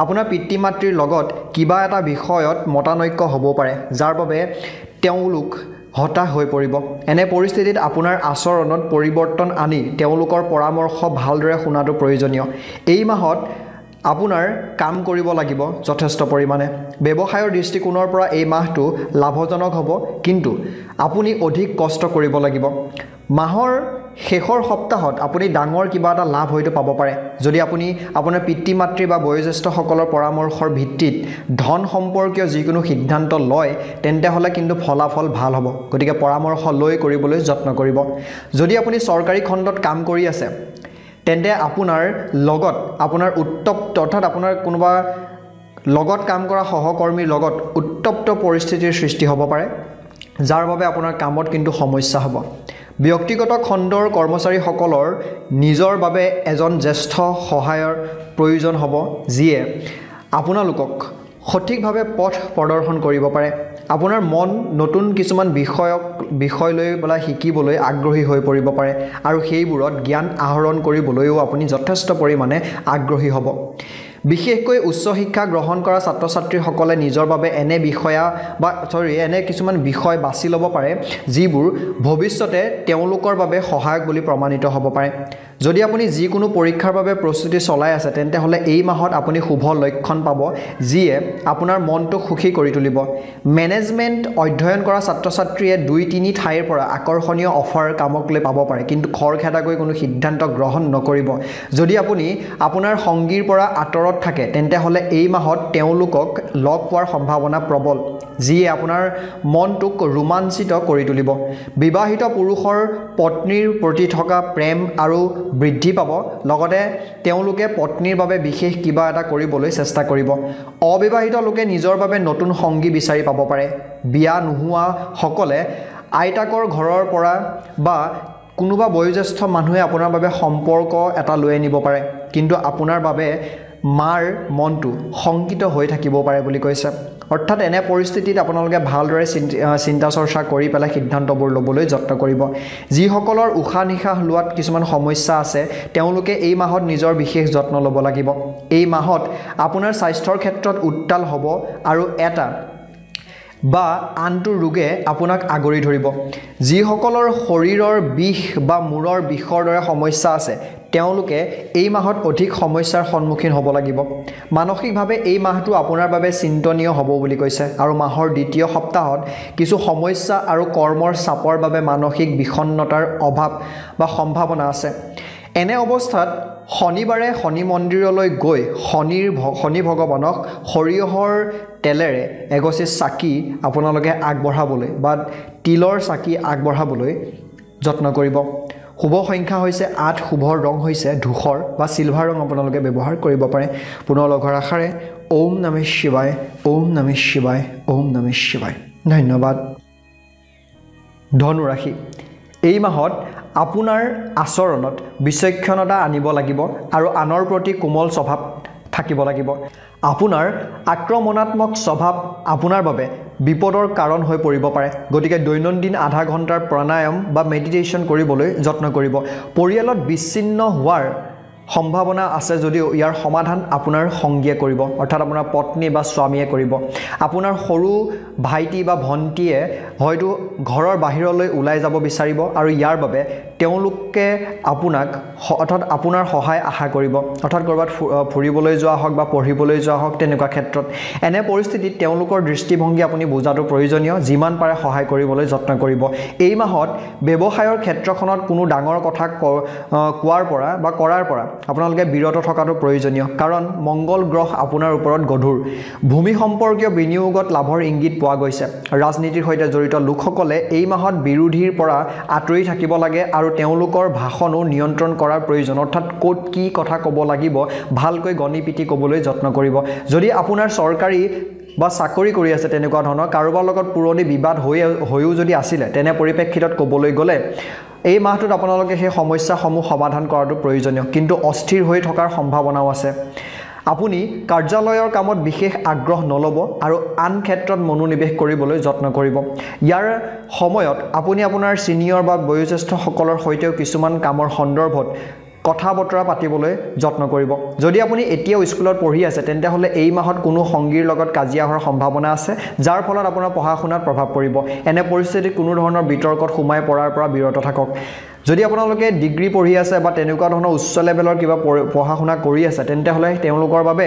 আপোনাৰ পিতৃ মাতৃৰ লগত কিবা এটা বিষয়ত মতানৈক্য হ'ব পাৰে যাৰ বাবে তেওঁলোক হতাশ হৈ পৰিব এনে পৰিস্থিতিত আপোনাৰ আচৰণত পৰিৱৰ্তন আনি তেওঁলোকৰ পৰামৰ্শ ভালদৰে শুনাটো প্ৰয়োজনীয় এই মাহত আপোনাৰ কাম কৰিব লাগিব যথেষ্ট পৰিমাণে ব্যৱসায়ৰ দৃষ্টিকোণৰ পৰা এই মাহটো লাভজনক হ'ব কিন্তু আপুনি অধিক কষ্ট কৰিব লাগিব মাহৰ শেষৰ সপ্তাহত আপুনি ডাঙৰ কিবা এটা লাভ হয়তো পাব পাৰে যদি আপুনি আপোনাৰ পিতৃ মাতৃ বা বয়োজ্যেষ্ঠসকলৰ পৰামৰ্শৰ ভিত্তিত ধন সম্পৰ্কীয় যিকোনো সিদ্ধান্ত লয় তেন্তে হলে কিন্তু ফলাফল ভাল হ'ব গতিকে পৰামৰ্শ লৈ কৰিবলৈ যত্ন কৰিব যদি আপুনি চৰকাৰী খণ্ডত কাম কৰি আছে তেন্তে আপোনাৰ লগত আপোনাৰ উত্তপ্ত অৰ্থাৎ আপোনাৰ কোনোবা লগত কাম কৰা সহকৰ্মীৰ লগত উত্তপ্ত পৰিস্থিতিৰ সৃষ্টি হ'ব পাৰে যাৰ বাবে আপোনাৰ কামত কিন্তু সমস্যা হ'ব ব্যক্তিগত খণ্ডৰ কৰ্মচাৰীসকলৰ নিজৰ বাবে এজন জ্যেষ্ঠ সহায়ৰ প্ৰয়োজন হ'ব যিয়ে আপোনালোকক সঠিকভাৱে পথ প্ৰদৰ্শন কৰিব পাৰে আপোনাৰ মন নতুন কিছুমান বিষয় লৈ বলা শিকিবলৈ আগ্ৰহী হৈ পৰিব পাৰে আৰু সেইবোৰত জ্ঞান আহৰণ কৰিবলৈও আপুনি যথেষ্ট পৰিমাণে আগ্ৰহী হ'ব বিশেষকৈ উচ্চ শিক্ষা গ্ৰহণ কৰা ছাত্ৰ ছাত্ৰীসকলে নিজৰ বাবে এনে কিছুমান বিষয় বাছি ল'ব পাৰে যিবোৰ ভৱিষ্যতে তেওঁলোকৰ বাবে সহায়ক বুলি প্ৰমাণিত হ'ব পাৰে যদি আপুনি যিকোনো পৰীক্ষাৰ বাবে প্ৰস্তুতি চলাই আছে তেন্তে হলে এই মাহত আপুনি শুভ লক্ষণ পাব যিয়ে আপোনাৰ মনটো সুখী কৰি তুলিব মেনেজমেণ্ট অধ্যয়ন কৰা ছাত্ৰ ছাত্ৰীয়ে 2-3 ঠাইৰ পৰা আকৰ্ষণীয় অফাৰ কামক লৈ পাব পাৰে কিন্তু খৰখেদাকৈ কোনো সিদ্ধান্ত গ্ৰহণ নকৰিব যদি আপুনি আপোনাৰ সংগীৰ পৰা আঁতৰত থাকে তেন্তে হলে এই মাহত তেওঁলোকক লগ পোৱাৰ সম্ভাৱনা প্ৰবল যিয়ে আপোনাৰ মনটোক ৰোমাঞ্চিত কৰি তুলিব বিবাহিত পুৰুষৰ পত্নীৰ প্ৰতি থকা প্ৰেম আৰু বৃদ্ধি পাব লগতে তেওঁলোকে পত্নীৰ বাবে বিশেষ কিবা এটা কৰিবলৈ চেষ্টা কৰিব অবিবাহিত লোকে নিজৰ বাবে নতুন সংগী বিচাৰি পাব পাৰে বিয়া নোহোৱা সকলে আইতাকৰ ঘৰৰ পৰা বা কোনোবা বয়োজ্যেষ্ঠ মানুহে আপোনাৰ বাবে সম্পৰ্ক এটা লৈ আনিব পাৰে কিন্তু আপোনাৰ বাবে মাৰ মনটো শংকিত হৈ থাকিব পাৰে বুলি কৈছে অৰ্থাৎ এনে পৰিস্থিতিত আপোনালোকে ভালদৰে চিন্তা চৰ্চা কৰি পেলাই সিদ্ধান্তবোৰ ল'বলৈ যত্ন কৰিব যিসকলৰ উশাহ নিশাহ লোৱাত কিছুমান সমস্যা আছে তেওঁলোকে এই মাহত নিজৰ বিশেষ যত্ন ল'ব লাগিব এই মাহত আপোনাৰ স্বাস্থ্যৰ ক্ষেত্ৰত উত্তাল হ'ব আৰু এটা বা আনটো ৰোগে আপোনাক আগৰি ধৰিব যিসকলৰ শৰীৰৰ বিষ বা মূৰৰ বিষৰ দৰে সমস্যা আছে তেওঁলোকে এই মাহত অধিক সমস্যাৰ সন্মুখীন হ'ব লাগিব মানসিকভাৱে এই মাহটো আপোনাৰ বাবে চিন্তনীয় হ'ব বুলি কৈছে আৰু মাহৰ দ্বিতীয় সপ্তাহত কিছু সমস্যা আৰু কৰ্মৰ চাপৰ বাবে মানসিক বিষণ্ণতাৰ অভাৱ বা সম্ভাৱনা আছে এনে অৱস্থাত শনিবাৰে শনি মন্দিৰলৈ গৈ শনি ভগৱানক সৰিয়হৰ তেলেৰে এগছি চাকি আপোনালোকে আগবঢ়াবলৈ বা তিলৰ চাকি আগবঢ়াবলৈ যত্ন কৰিব শুভ সংখ্যা হৈছে 8 শুভৰ ৰং হৈছে ধূসৰ বা সিলভাৰ ৰং আপোনালোকে ব্যৱহাৰ কৰিব পাৰে পুনৰ লগৰ আশাৰে ওম নমঃ শিৱায় ওম নমঃ শিৱায় ওম নমঃ শিৱায় ধন্যবাদ ধনু ৰাশি এই মাহত আপোনাৰ আচৰণত বিচক্ষণতা আনিব লাগিব আৰু আনৰ প্ৰতি কোমল স্বভাৱ থাকিব লাগিব আপোনাৰ আক্ৰমণাত্মক স্বভাৱ আপোনাৰ বাবে বিপদৰ কাৰণ হৈ পৰিব পাৰে গতিকে দৈনন্দিন আধা ঘণ্টাৰ প্ৰাণায়াম বা মেডিটেশ্যন কৰিবলৈ যত্ন কৰিব পৰিয়ালত বিচ্ছিন্ন হোৱাৰ সম্ভাৱনা আছে যদিও ইয়াৰ সমাধান আপোনাৰ সংগীয়ে কৰিব অৰ্থাৎ আপোনাৰ পত্নী বা স্বামীয়ে কৰিব আপোনাৰ সৰু ভাইটি বা ভণ্টিয়ে হয়তো ঘৰৰ বাহিৰলৈ ওলাই যাব বিচাৰিব আৰু ইয়াৰ বাবে তেওঁলোকে আপোনাক অৰ্থাৎ আপোনাৰ সহায় আশা কৰিব অৰ্থাৎ কৰবাত ফুৰিবলৈ যোৱা হওক বা পঢ়িবলৈ যোৱা হওক তেনেকুৱা ক্ষেত্ৰত এনে পৰিস্থিতিত তেওঁলোকৰ দৃষ্টিভংগী আপুনি বুজাটো প্ৰয়োজনীয় যিমান পাৰে সহায় কৰিবলৈ যত্ন কৰিব এই মাহত ব্যৱসায়ৰ ক্ষেত্ৰখনত কোনো ডাঙৰ কথা কোৱাৰ পৰা বা কৰাৰ পৰা আপোনালোকে বিৰত থকাটো প্ৰয়োজনীয় কাৰণ মংগল গ্ৰহ আপোনাৰ ওপৰত গধুৰ ভূমি সম্পৰ্কীয় বিনিয়োগত লাভৰ ইংগিত পোৱা গৈছে ৰাজনীতিৰ সৈতে জড়িত লোকসকলে এই মাহত বিৰোধীৰ পৰা আঁতৰি থাকিব লাগে আৰু তেওঁলোকৰ ভাষণো নিয়ন্ত্ৰণ কৰাৰ প্ৰয়োজন অৰ্থাৎ ক'ত কি কথা ক'ব লাগিব ভালকৈ গণিপিটি ক'বলৈ যত্ন কৰিব যদি আপোনাৰ চৰকাৰী বা চাকৰি কৰি আছে তেনেকুৱা ধৰণৰ কাৰোবাৰ লগত পুৰণি বিবাদ হৈও যদি আছিলে তেনে পৰিপ্ৰেক্ষিতত ক'বলৈ গ'লে এই মাহটোত আপোনালোকে সেই সমস্যাসমূহ সমাধান কৰাটো প্ৰয়োজনীয় কিন্তু অস্থিৰ হৈ থকাৰ সম্ভাৱনাও আছে আপুনি কাৰ্যালয়ৰ কামত বিশেষ আগ্ৰহ নলব আৰু আন ক্ষেত্ৰত মনোনিৱেশ কৰিবলৈ যত্ন কৰিব ইয়াৰ সময়ত আপুনি আপোনাৰ সিনিয়ৰ বা বয়োজ্যেষ্ঠসকলৰ সৈতেও কিছুমান কামৰ সন্দৰ্ভত কথা বতৰা পাতিবলৈ যত্ন কৰিব যদি আপুনি এতিয়াও স্কুলত পঢ়ি আছে তেন্তে হলে এই মাহত কোনো সংগীৰ লগত কাজিয়া হোৱাৰ সম্ভাৱনা আছে যাৰ ফলত আপোনাৰ পঢ়া-শুনাত প্ৰভাৱ পৰিব এনে পৰিস্থিতিত কোনো ধৰণৰ বিতৰ্কত সোমাই পৰাৰ পৰা বিৰত থাকক যদি আপোনালোকে ডিগ্ৰী পঢ়ি আছে বা তেনেকুৱা ধৰণৰ উচ্চ লেভেলৰ কিবা পঢ়া-শুনা কৰি আছে তেন্তে হলে তেওঁলোকৰ বাবে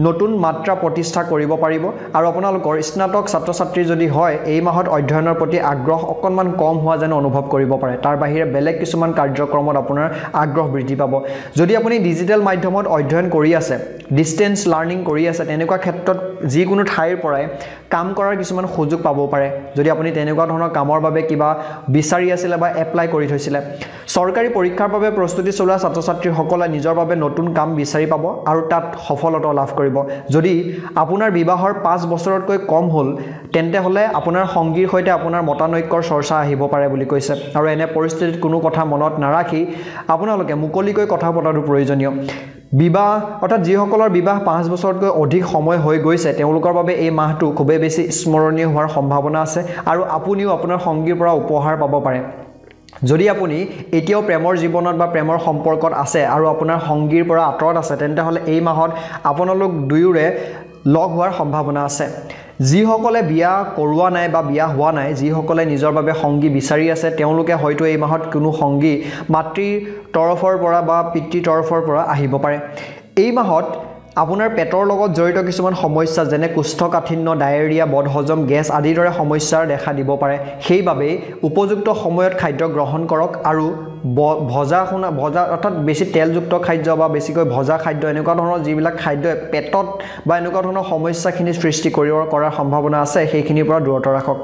নতুন মাত্ৰা প্ৰতিষ্ঠা কৰিব পাৰিব আৰু আপোনালোকৰ স্নাতক ছাত্ৰ-ছাত্ৰী যদি হয় এই মাহত অধ্যয়নৰ প্ৰতি আগ্ৰহ অকনমান কম হোৱা যেন অনুভৱ কৰিব পাৰে তাৰ বাহিৰে বেলেগ কিছুমান কাৰ্যক্ৰমত আপোনাৰ আগ্ৰহ বৃদ্ধি পাব যদি আপুনি ডিজিটেল মাধ্যমত অধ্যয়ন কৰি আছে ডিসটেন্স লাৰ্নিং কৰি আছে তেনেকুৱা ক্ষেত্ৰত যিকোনো ঠাইৰ পৰাই কাম কৰাৰ কিছুমান সুযোগ পাব পাৰে যদি আপুনি তেনেকুৱা ধৰণৰ কামৰ বাবে কিবা বিচাৰি আছিল বা এপ্লাই কৰি থৈছিল সৰকাৰি পৰীক্ষাৰ বাবে প্ৰস্তুতি চলোৱা ছাত্ৰ-ছাত্ৰীসকলে নিজৰ বাবে নতুন কাম বিচাৰি পাব আৰু তাত সফলতা লাভ কৰিব যদি আপোনাৰ বিবাহৰ 5 বছৰতকৈ কম হ'ল তেন্তে হলে আপোনাৰ সংগীৰ সৈতে আপোনাৰ মতানৈক্যৰ চৰ্চা আহিব পাৰে বুলি কৈছে আৰু এনে পৰিস্থিতিত কোনো কথা মনত নাৰাখি আপোনালোকে মুকলিকৈ কথা পতাটো প্ৰয়োজনীয় বিবাহ অৰ্থাৎ যিসকলৰ বিবাহ 5 বছৰতকৈ অধিক সময় হৈ গৈছে তেওঁলোকৰ বাবে এই মাহটো খুবেই বেছি স্মৰণীয় হোৱাৰ সম্ভাৱনা আছে আৰু আপুনিও আপোনাৰ সংগীৰ পৰা উপহাৰ পাব পাৰে যদি আপুনি এতিয়াও প্ৰেমৰ জীৱনত বা প্ৰেমৰ সম্পৰ্কত আছে আৰু আপোনাৰ সংগীৰ পৰা আঁতৰত আছে তেন্তে হলে এই মাহত আপোনালোক দুয়োৰে লগ হোৱাৰ সম্ভাৱনা আছে যিসকলে বিয়া কৰোৱা নাই বা বিয়া হোৱা নাই যিসকলে নিজৰ বাবে সংগী বিচাৰি আছে তেওঁলোকে হয়তো এই মাহত কোনো সংগী মাতৃৰ তৰফৰ পৰা বা পিতৃৰ তৰফৰ পৰা আহিব পাৰে এই মাহত আপোনাৰ পেটৰ লগত জড়িত কিছুমান সমস্যা যেনে কোষ্ঠকাঠিন্য ডায়েৰিয়া বদহজম গেছ আদিৰ দৰে সমস্যাৰ দেখা দিব পাৰে সেইবাবে উপযুক্ত সময়ত খাদ্য গ্ৰহণ কৰক আৰু ভজা অৰ্থাৎ বেছি তেলযুক্ত খাদ্য বা বেছিকৈ ভজা খাদ্য এনেকুৱা ধৰণৰ যিবিলাক খাদ্যই পেটত বা এনেকুৱা ধৰণৰ সমস্যাখিনি সৃষ্টি কৰাৰ সম্ভাৱনা আছে সেইখিনিৰ পৰা দূৰত ৰাখক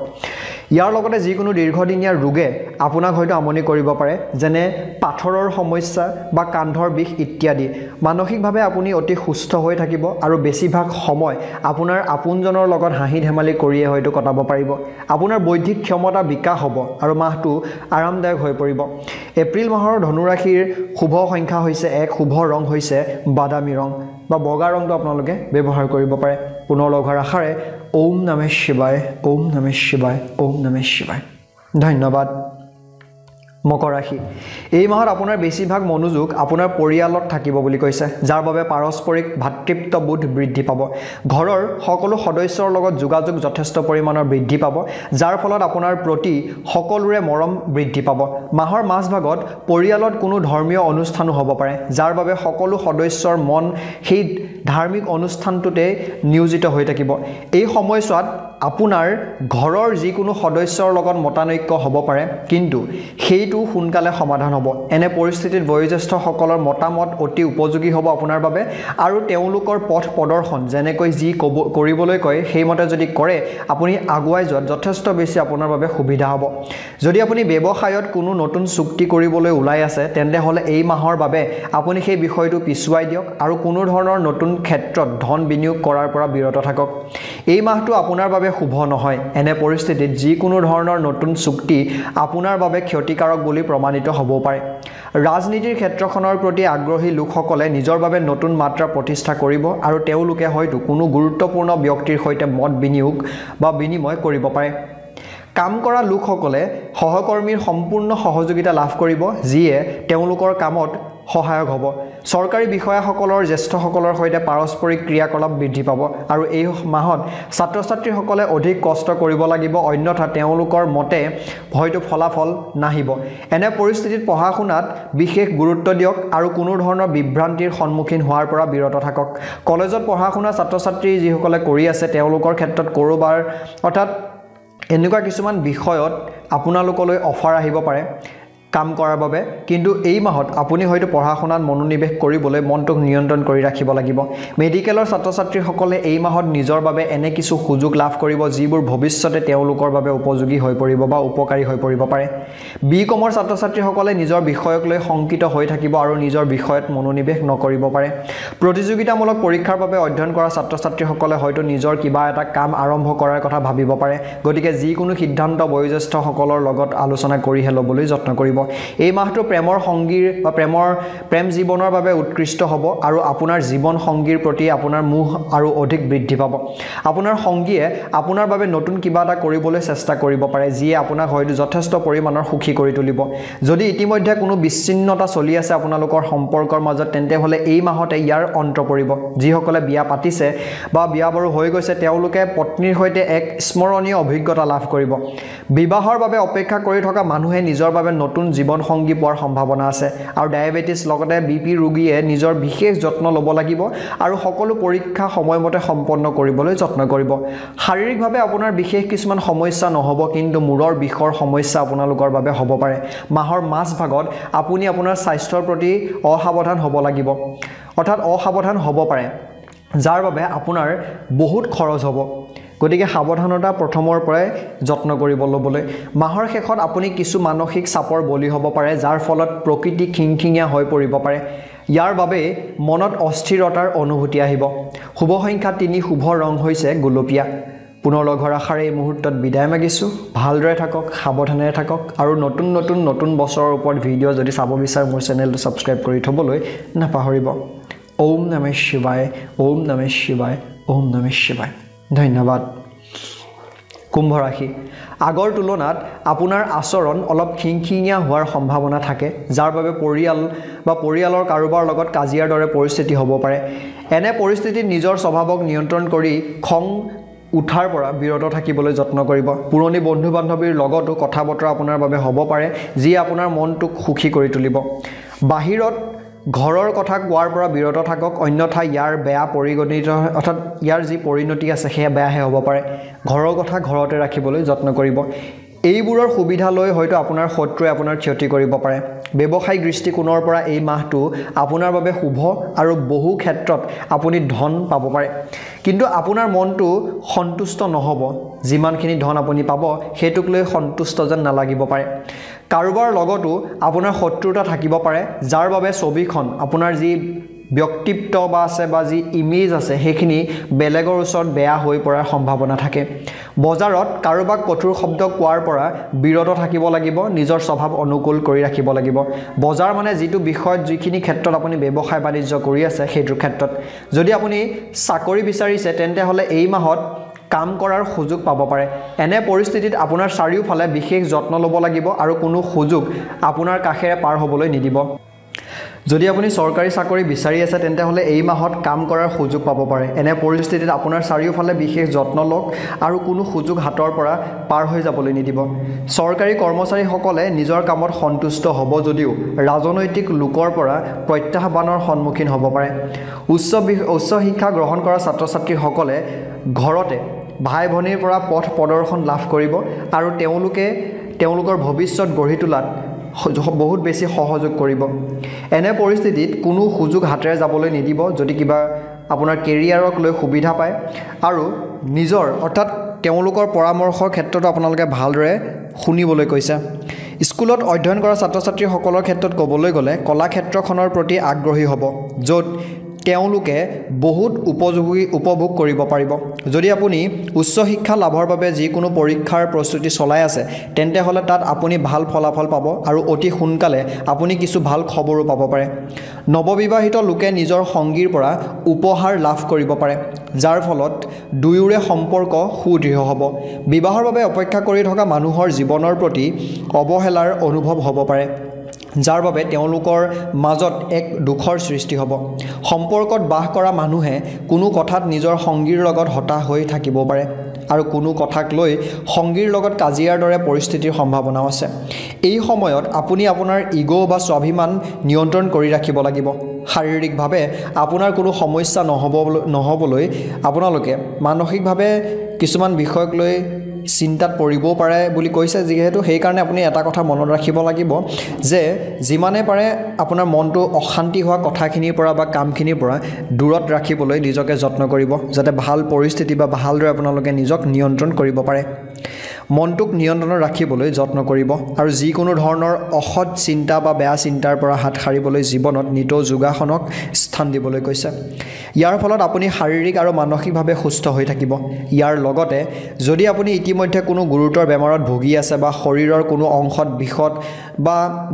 ইয়াৰ লগতে যিকোনো দীৰ্ঘদিনীয়া ৰোগে আপোনাক হয়তো আমনি কৰিব পাৰে যেনে পাথৰৰ সমস্যা বা কান্ধৰ বিষ ইত্যাদি মানসিকভাৱে আপুনি অতি সুস্থ হৈ থাকিব আৰু বেছিভাগ সময় আপোনাৰ আপোনজনৰ লগত হাঁহি ধেমালি কৰিয়ে হয়তো কটাব পাৰিব আপোনাৰ বৌদ্ধিক ক্ষমতা বিকাশ হ'ব আৰু মাহটো আৰামদায়ক হৈ পৰিব এপ্ৰিল মাহৰ ধনু ৰাশিৰ শুভ সংখ্যা হৈছে 1 শুভ ৰং হৈছে বাদামী ৰং বা বগা ৰংটো আপোনালোকে ব্যৱহাৰ কৰিব পাৰে পুনৰ লগ হোৱাৰ আশাৰে ওম নমঃ শিৱায় ওম নমঃ শিৱায় ওম নমঃ শিৱায় ধন্যবাদ মকৰ ৰাশি এই মাহত আপোনাৰ বেছিভাগ মনোযোগ আপোনাৰ পৰিয়ালত থাকিব বুলি কৈছে যাৰ বাবে পাৰস্পৰিক ভাতৃত্ববোধ বৃদ্ধি পাব ঘৰৰ সকলো সদস্যৰ লগত যোগাযোগ যথেষ্ট পৰিমাণৰ বৃদ্ধি পাব যাৰ ফলত আপোনাৰ প্ৰতি সকলোৰে মৰম বৃদ্ধি পাব মাহৰ মাজভাগত পৰিয়ালত কোনো ধৰ্মীয় অনুষ্ঠানো হ'ব পাৰে যাৰ বাবে সকলো সদস্যৰ মন সেই ধাৰ্মিক অনুষ্ঠানটোতে নিয়োজিত হৈ থাকিব এই সময়ছোৱাত আপোনাৰ ঘৰৰ যিকোনো সদস্যৰ লগত মতানৈক্য হ'ব পাৰে কিন্তু সেইটো সোনকালে সমাধান হ'ব এনে পৰিস্থিতিত বয়োজ্যেষ্ঠসকলৰ মতামত অতি উপযোগী হ'ব আপোনাৰ বাবে আৰু তেওঁলোকৰ পথ প্ৰদৰ্শন যেনেকৈ যি কৰিবলৈ কয় সেইমতে যদি কৰে আপুনি আগুৱাই যোৱাত যথেষ্ট বেছি আপোনাৰ বাবে সুবিধা হ'ব যদি আপুনি ব্যৱসায়ত কোনো নতুন চুক্তি কৰিবলৈ ওলাই আছে তেন্তে হলে এই মাহৰ বাবে আপুনি সেই বিষয়টো পিছুৱাই দিয়ক আৰু কোনো ধৰণৰ নতুন ক্ষেত্ৰত ধন বিনিয়োগ কৰাৰ পৰা বিৰত থাকক এই মাহটো আপোনাৰ বাবে শুভ নহয় এনে পৰিস্থিতিত যিকোনো ধৰণৰ নতুন চুক্তি আপোনাৰ বাবে ক্ষতিকাৰক বুলি প্ৰমাণিত হ'ব পাৰে ৰাজনীতিৰ ক্ষেত্ৰখনৰ প্ৰতি আগ্ৰহী লোকসকলে নিজৰ বাবে নতুন মাত্ৰা প্ৰতিষ্ঠা কৰিব আৰু তেওঁলোকে হয়তো কোনো গুৰুত্বপূৰ্ণ ব্যক্তিৰ সৈতে মত বিনিয়োগ বা বিনিময় কৰিব পাৰে কাম কৰা লোকসকলে সহকৰ্মীৰ সম্পূৰ্ণ সহযোগিতা লাভ কৰিব যিয়ে তেওঁলোকৰ কামত সহায়ক হ'ব চৰকাৰী বিষয়াসকলৰ জ্যেষ্ঠসকলৰ সৈতে পাৰস্পৰিক ক্ৰিয়াকলাপ বৃদ্ধি পাব আৰু এই মাহত ছাত্ৰ ছাত্ৰীসকলে অধিক কষ্ট কৰিব লাগিব অন্যথা তেওঁলোকৰ মতে হয়তো ফলাফল নাহিব এনে পৰিস্থিতিত পঢ়া শুনাত বিশেষ গুৰুত্ব দিয়ক আৰু কোনো ধৰণৰ বিভ্ৰান্তিৰ সন্মুখীন হোৱাৰ পৰা বিৰত থাকক কলেজত পঢ়া শুনা ছাত্ৰ ছাত্ৰী যিসকলে কৰি আছে তেওঁলোকৰ ক্ষেত্ৰত কৰোবাৰ অৰ্থাৎ এনেকুৱা কিছুমান বিষয়ত আপোনালোকলৈ অফাৰ আহিব পাৰে কাম কৰাৰ বাবে কিন্তু এই মাহত আপুনি হয়তো পঢ়া শুনাত মনোনিৱেশ কৰিবলৈ মনটোক নিয়ন্ত্ৰণ কৰি ৰাখিব লাগিব মেডিকেলৰ ছাত্ৰ ছাত্ৰীসকলে এই মাহত নিজৰ বাবে এনে কিছু সুযোগ লাভ কৰিব যিবোৰ ভৱিষ্যতে তেওঁলোকৰ বাবে উপযোগী হৈ পৰিব বা উপকাৰী হৈ পৰিব পাৰে বি কমৰ ছাত্ৰ ছাত্ৰীসকলে নিজৰ বিষয়ক লৈ শংকিত হৈ থাকিব আৰু নিজৰ বিষয়ত মনোনিৱেশ নকৰিব পাৰে প্ৰতিযোগিতামূলক পৰীক্ষাৰ বাবে অধ্যয়ন কৰা ছাত্ৰ ছাত্ৰীসকলে হয়তো নিজৰ কিবা এটা কাম আৰম্ভ কৰাৰ কথা ভাবিব পাৰে গতিকে যিকোনো সিদ্ধান্ত বয়োজ্যেষ্ঠসকলৰ লগত আলোচনা কৰিহে ল'বলৈ যত্ন কৰিব এই মাহটো প্ৰেমৰ সংগীৰ বা প্ৰেম জীৱনৰ বাবে উৎকৃষ্ট হ'ব আৰু আপোনাৰ জীৱন সংগীৰ প্ৰতি আপোনাৰ মোহ আৰু অধিক বৃদ্ধি পাব আপোনাৰ সংগীয়ে আপোনাৰ বাবে নতুন কিবা এটা কৰিবলৈ চেষ্টা কৰিব পাৰে যিয়ে আপোনাক হয়তো যথেষ্ট পৰিমাণৰ সুখী কৰি তুলিব যদি ইতিমধ্যে কোনো বিচ্ছিন্নতা চলি আছে আপোনালোকৰ সম্পৰ্কৰ মাজত তেন্তে হ'লে এই মাহতে ইয়াৰ অন্ত পৰিব যিসকলে বিয়া পাতিছে বা বিয়া বাৰু হৈ গৈছে তেওঁলোকে পত্নীৰ সৈতে এক স্মৰণীয় অভিজ্ঞতা লাভ কৰিব বিবাহৰ বাবে অপেক্ষা কৰি থকা মানুহে নিজৰ বাবে নতুন জীৱন সংগী পোৱাৰ সম্ভাৱনা আছে আৰু ডায়াবেটিছ লগতে বিপি ৰোগীয়ে নিজৰ বিশেষ যত্ন ল'ব লাগিব আৰু সকলো পৰীক্ষা সময়মতে সম্পন্ন কৰিবলৈ যত্ন কৰিব শাৰীৰিকভাৱে আপোনাৰ বিশেষ কিছুমান সমস্যা নহ'ব কিন্তু মূৰৰ বিষৰ সমস্যা আপোনালোকৰ বাবে হ'ব পাৰে মাহৰ মাজভাগত আপুনি আপোনাৰ স্বাস্থ্যৰ প্ৰতি অসাৱধান হ'ব লাগিব অৰ্থাৎ অসাৱধান হ'ব পাৰে যাৰ বাবে আপোনাৰ বহুত খৰচ হ'ব গতিকে সাৱধানতা প্ৰথমৰ পৰাই যত্ন কৰিব ল'বলৈ মাহৰ শেষত আপুনি কিছু মানসিক চাপৰ বলি হ'ব পাৰে যাৰ ফলত প্ৰকৃতি খিংখিঙীয়া হৈ পৰিব পাৰে ইয়াৰ বাবে মনত অস্থিৰতাৰ অনুভূতি আহিব শুভ সংখ্যা 3 শুভ ৰং হৈছে গুলপীয়া পুনৰ লগ হোৱাৰ আশাৰে এই মুহূৰ্তত বিদায় মাগিছোঁ ভালদৰে থাকক সাৱধানেৰে থাকক আৰু নতুন বছৰৰ ওপৰত ভিডিঅ' যদি চাব বিচাৰে মোৰ চেনেলটো ছাবস্ক্ৰাইব কৰি থ'বলৈ নাপাহৰিব ওম নমঃ শিৱায় ওম নমঃ শিৱায় ওম নমঃ শিৱায় ধন্যবাদ কুম্ভ ৰাশি আগৰ তুলনাত আপোনাৰ আচৰণ অলপ খিংখিঙীয়া হোৱাৰ সম্ভাৱনা থাকে যাৰ বাবে পৰিয়ালৰ কাৰোবাৰ লগত কাজিয়াৰ দৰে পৰিস্থিতি হ'ব পাৰে এনে পৰিস্থিতিত নিজৰ স্বভাৱক নিয়ন্ত্ৰণ কৰি খং উঠাৰ পৰা বিৰত থাকিবলৈ যত্ন কৰিব পুৰণি বন্ধু বান্ধৱীৰ লগতো কথা বতৰা আপোনাৰ বাবে হ'ব পাৰে যি আপোনাৰ মনটোক সুখী কৰি তুলিব বাহিৰত ঘৰৰ কথা কোৱাৰ পৰা বিৰত থাকক অন্যথা ইয়াৰ বেয়া পৰিগণিত অৰ্থাৎ ইয়াৰ যি পৰিণতি আছে সেয়া বেয়াহে হ'ব পাৰে ঘৰৰ কথা ঘৰতে ৰাখিবলৈ যত্ন কৰিব এইবোৰৰ সুবিধা লৈ হয়তো আপোনাৰ শত্ৰুৱে আপোনাৰ ক্ষতি কৰিব পাৰে ব্যৱসায়িক দৃষ্টিকোণৰ পৰা এই মাহটো আপোনাৰ বাবে শুভ আৰু বহু ক্ষেত্ৰত আপুনি ধন পাব পাৰে কিন্তু আপোনাৰ মনটো সন্তুষ্ট নহ'ব যিমানখিনি ধন আপুনি পাব সেইটোক লৈ সন্তুষ্ট যেন নালাগিব পাৰে কাৰোবাৰ লগতো আপোনাৰ শত্ৰুতা থাকিব পাৰে যাৰ বাবে ছবিখন আপোনাৰ যি ব্যক্তিত্ব বা আছে বা যি ইমেজ আছে সেইখিনি বেলেগৰ ওচৰত বেয়া হৈ পৰাৰ সম্ভাৱনা থাকে বজাৰত কাৰোবাক কঠোৰ শব্দ কোৱাৰ পৰা বিৰত থাকিব লাগিব নিজৰ স্বভাৱ অনুকূল কৰি ৰাখিব লাগিব বজাৰ মানে যিটো বিষয়ত যিখিনি ক্ষেত্ৰত আপুনি ব্যৱসায় বাণিজ্য কৰি আছে সেইটোৰ ক্ষেত্ৰত যদি আপুনি চাকৰি বিচাৰিছে তেন্তে হ'লে এই মাহত কাম কৰাৰ সুযোগ পাব পাৰে এনে পৰিস্থিতিত আপোনাৰ চাৰিওফালে বিশেষ যত্ন ল'ব লাগিব আৰু কোনো সুযোগ আপোনাৰ কাষেৰে পাৰ হ'বলৈ নিদিব যদি আপুনি চৰকাৰী চাকৰি বিচাৰি আছে তেন্তে হ'লে এই মাহত কাম কৰাৰ সুযোগ পাব পাৰে এনে পৰিস্থিতিত আপোনাৰ চাৰিওফালে বিশেষ যত্ন লওক আৰু কোনো সুযোগ হাতৰ পৰা পাৰ হৈ যাবলৈ নিদিব চৰকাৰী কৰ্মচাৰীসকলে নিজৰ কামত সন্তুষ্ট হ'ব যদিও ৰাজনৈতিক লোকৰ পৰা প্ৰত্যাহ্বানৰ সন্মুখীন হ'ব পাৰে উচ্চ শিক্ষা গ্ৰহণ কৰা ছাত্ৰ ছাত্ৰীসকলে ঘৰতে ভাই ভনীৰ পৰা পথ প্ৰদৰ্শন লাভ কৰিব আৰু তেওঁলোকৰ ভৱিষ্যত গঢ়ি তোলাত বহুত বেছি সহযোগ কৰিব এনে পৰিস্থিতিত কোনো সুযোগ হাতেৰে যাবলৈ নিদিব যদি কিবা আপোনাৰ কেৰিয়াৰক লৈ সুবিধা পায় আৰু নিজৰ অৰ্থাৎ তেওঁলোকৰ পৰামৰ্শৰ ক্ষেত্ৰতো আপোনালোকে ভালদৰে শুনিবলৈ কৈছে স্কুলত অধ্যয়ন কৰা ছাত্ৰ ছাত্ৰীসকলৰ ক্ষেত্ৰত ক'বলৈ গ'লে কলা ক্ষেত্ৰখনৰ প্ৰতি আগ্ৰহী হ'ব য'ত তেওঁলোকে বহুত উপভোগ কৰিব পাৰিব যদি আপুনি উচ্চ শিক্ষা লাভৰ বাবে যিকোনো পৰীক্ষাৰ প্ৰস্তুতি চলাই আছে তেন্তে হ'লে তাত আপুনি ভাল ফলাফল পাব আৰু অতি সোনকালে আপুনি কিছু ভাল খবৰো পাব পাৰে নৱবিবাহিত লোকে নিজৰ সংগীৰ পৰা উপহাৰ লাভ কৰিব পাৰে যাৰ ফলত দুয়োৰে সম্পৰ্ক সুদৃঢ় হ'ব বিবাহৰ বাবে অপেক্ষা কৰি থকা মানুহৰ জীৱনৰ প্ৰতি অৱহেলাৰ অনুভৱ হ'ব পাৰে যাৰ বাবে তেওঁলোকৰ মাজত এক দুখৰ সৃষ্টি হ'ব সম্পৰ্কত বাস কৰা মানুহে কোনো কথাত নিজৰ সংগীৰ লগত হতাশ হৈ থাকিব পাৰে আৰু কোনো কথাক লৈ সংগীৰ লগত কাজিয়াৰ দৰে পৰিস্থিতিৰ সম্ভাৱনাও আছে এই সময়ত আপুনি আপোনাৰ ইগো বা স্বাভিমান নিয়ন্ত্ৰণ কৰি ৰাখিব লাগিব শাৰীৰিকভাৱে আপোনাৰ কোনো সমস্যা নহবলৈ আপোনালোকে মানসিকভাৱে কিছুমান বিষয়ক লৈ চিন্তাত পৰিব পাৰে বুলি কৈছে যিহেতু সেই কাৰণে আপুনি এটা কথা মনত ৰাখিব লাগিব যে যিমানে পাৰে আপোনাৰ মনটো অশান্তি হোৱা কথাখিনিৰ পৰা বা কামখিনিৰ পৰা দূৰত ৰাখিবলৈ নিজকে যত্ন কৰিব যাতে ভাল পৰিস্থিতি বা ভালদৰে আপোনালোকে নিজক নিয়ন্ত্ৰণ কৰিব পাৰে মনটোক নিয়ন্ত্ৰণত ৰাখিবলৈ যত্ন কৰিব আৰু যিকোনো ধৰণৰ অসৎ চিন্তা বা বেয়া চিন্তাৰ পৰা হাত সাৰিবলৈ জীৱনত নিতৌ যোগাসনক স্থান দিবলৈ কৈছে ইয়াৰ ফলত আপুনি শাৰীৰিক আৰু মানসিকভাৱে সুস্থ হৈ থাকিব ইয়াৰ লগতে যদি আপুনি ইতিমধ্যে কোনো গুৰুতৰ বেমাৰত ভুগি আছে বা শৰীৰৰ কোনো অংশত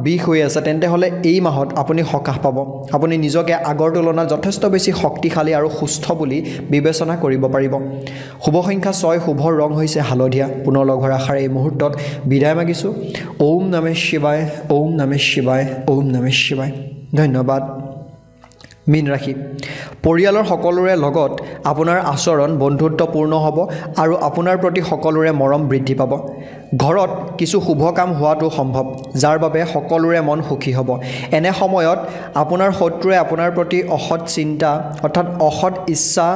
বিষ হৈ আছে তেন্তে হ'লে এই মাহত আপুনি সকাহ পাব আপুনি নিজকে আগৰ তুলনাত যথেষ্ট বেছি শক্তিশালী আৰু সুস্থ বুলি বিবেচনা কৰিব পাৰিব শুভ সংখ্যা 6 শুভ ৰং হৈছে হালধীয়া পুনৰ লগ হোৱাৰ আশাৰে এই মুহূৰ্তত বিদায় মাগিছোঁ ওম নমঃ শিৱায় ওম নমঃ শিৱায় ওম নমঃ শিৱায় ধন্যবাদ মীন ৰাশি পৰিয়ালৰ সকলোৰে লগত আপোনাৰ আচৰণ বন্ধুত্বপূৰ্ণ হ'ব আৰু আপোনাৰ প্ৰতি সকলোৰে মৰম বৃদ্ধি পাব ঘৰত কিছু শুভ কাম হোৱাটো সম্ভৱ যাৰ বাবে সকলোৰে মন সুখী হ'ব এনে সময়ত আপোনাৰ শত্ৰুৱে আপোনাৰ প্ৰতি অসৎ চিন্তা অৰ্থাৎ অসৎ ইচ্ছা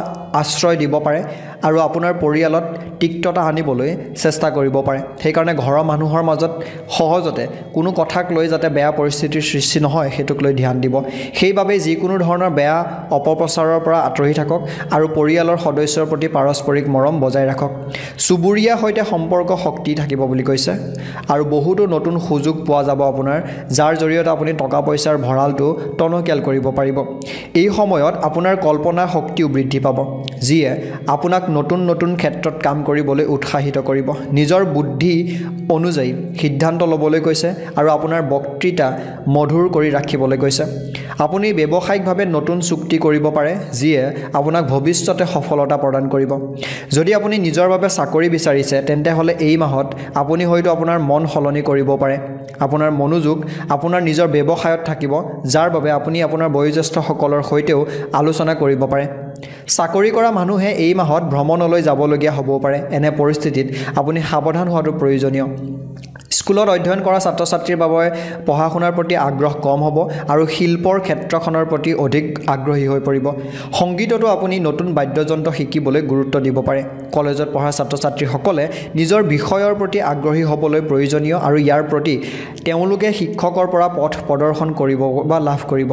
আশ্ৰয় দিব পাৰে আৰু আপোনাৰ পৰিয়ালত তিক্ততা আনিবলৈ চেষ্টা কৰিব পাৰে সেইকাৰণে ঘৰৰ মানুহৰ মাজত সহজতে কোনো কথাক লৈ যাতে বেয়া পৰিস্থিতিৰ সৃষ্টি নহয় সেইটোক লৈ ধ্যান দিব সেইবাবে যিকোনো ধৰণৰ বেয়া অপপ্ৰচাৰৰ পৰা আঁতৰি থাকক আৰু পৰিয়ালৰ সদস্যৰ প্ৰতি পাৰস্পৰিক মৰম বজাই ৰাখক চুবুৰীয়াৰ সৈতে সম্পৰ্ক শক্তি থাকিব বুলি কৈছে আৰু বহুতো নতুন সুযোগ পোৱা যাব আপোনাৰ যাৰ জৰিয়তে আপুনি টকা পইচাৰ ভঁৰালটো টনকিয়াল কৰিব পাৰিব এই সময়ত আপোনাৰ কল্পনা শক্তিও বৃদ্ধি পাব যিয়ে আপোনাক নতুন ক্ষেত্ৰত কাম কৰিবলৈ উৎসাহিত কৰিব নিজৰ বুদ্ধি অনুযায়ী সিদ্ধান্ত ল'বলৈ কৈছে আৰু আপোনাৰ বক্তৃতা মধুৰ কৰি ৰাখিবলৈ কৈছে আপুনি ব্যৱসায়িকভাৱে নতুন চুক্তি কৰিব পাৰে যিয়ে আপোনাক ভৱিষ্যতে সফলতা প্ৰদান কৰিব যদি আপুনি নিজৰ বাবে চাকৰি বিচাৰিছে তেন্তে হ'লে এই মাহত আপুনি হয়তো আপোনাৰ মন সলনি কৰিব পাৰে আপোনাৰ মনোযোগ আপোনাৰ নিজৰ ব্যৱসায়ত থাকিব যাৰ বাবে আপুনি আপোনাৰ বয়োজ্যেষ্ঠসকলৰ সৈতেও আলোচনা কৰিব পাৰে চাকৰি কৰা মানুহে এই মাহত ভ্ৰমণলৈ যাবলগীয়া হ'ব পাৰে এনে পৰিস্থিতিত আপুনি সাৱধান হোৱাটো প্ৰয়োজনীয় স্কুলত অধ্যয়ন কৰা ছাত্ৰ ছাত্ৰীৰ বাবে পঢ়া শুনাৰ প্ৰতি আগ্ৰহ কম হ'ব আৰু শিল্পৰ ক্ষেত্ৰখনৰ প্ৰতি অধিক আগ্ৰহী হৈ পৰিব সংগীততো আপুনি নতুন বাদ্যযন্ত্ৰ শিকিবলৈ গুৰুত্ব দিব পাৰে কলেজত পঢ়া ছাত্ৰ ছাত্ৰীসকলে নিজৰ বিষয়ৰ প্ৰতি আগ্ৰহী হ'বলৈ প্ৰয়োজনীয় আৰু ইয়াৰ প্ৰতি তেওঁলোকে শিক্ষকৰ পৰা পথ প্ৰদৰ্শন কৰিব বা লাভ কৰিব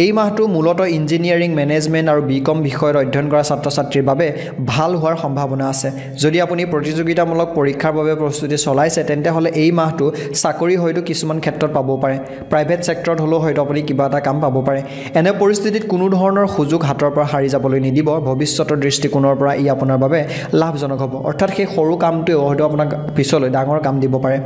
এই মাহটো মূলতঃ ইঞ্জিনিয়াৰিং মেনেজমেণ্ট আৰু বিকম বিষয়ত অধ্যয়ন কৰা ছাত্ৰ ছাত্ৰীৰ বাবে ভাল হোৱাৰ সম্ভাৱনা আছে যদি আপুনি প্ৰতিযোগিতামূলক পৰীক্ষাৰ বাবে প্ৰস্তুতি চলাইছে তেন্তে হ'লে এই মাহটো চাকৰি হয়তো কিছুমান ক্ষেত্ৰত পাব পাৰে প্ৰাইভেট সেক্টৰত হ'লেও হয়তো আপুনি কিবা এটা কাম পাব পাৰে এনে পৰিস্থিতিত কোনো ধৰণৰ সুযোগ হাতৰ পৰা হাৰি যাবলৈ নিদিব ভৱিষ্যতৰ দৃষ্টিকোণৰ পৰা ই আপোনাৰ বাবে লাভজনক হ'ব অৰ্থাৎ সেই সৰু কামটোৱে হয়তো আপোনাক পিছলৈ ডাঙৰ কাম দিব পাৰে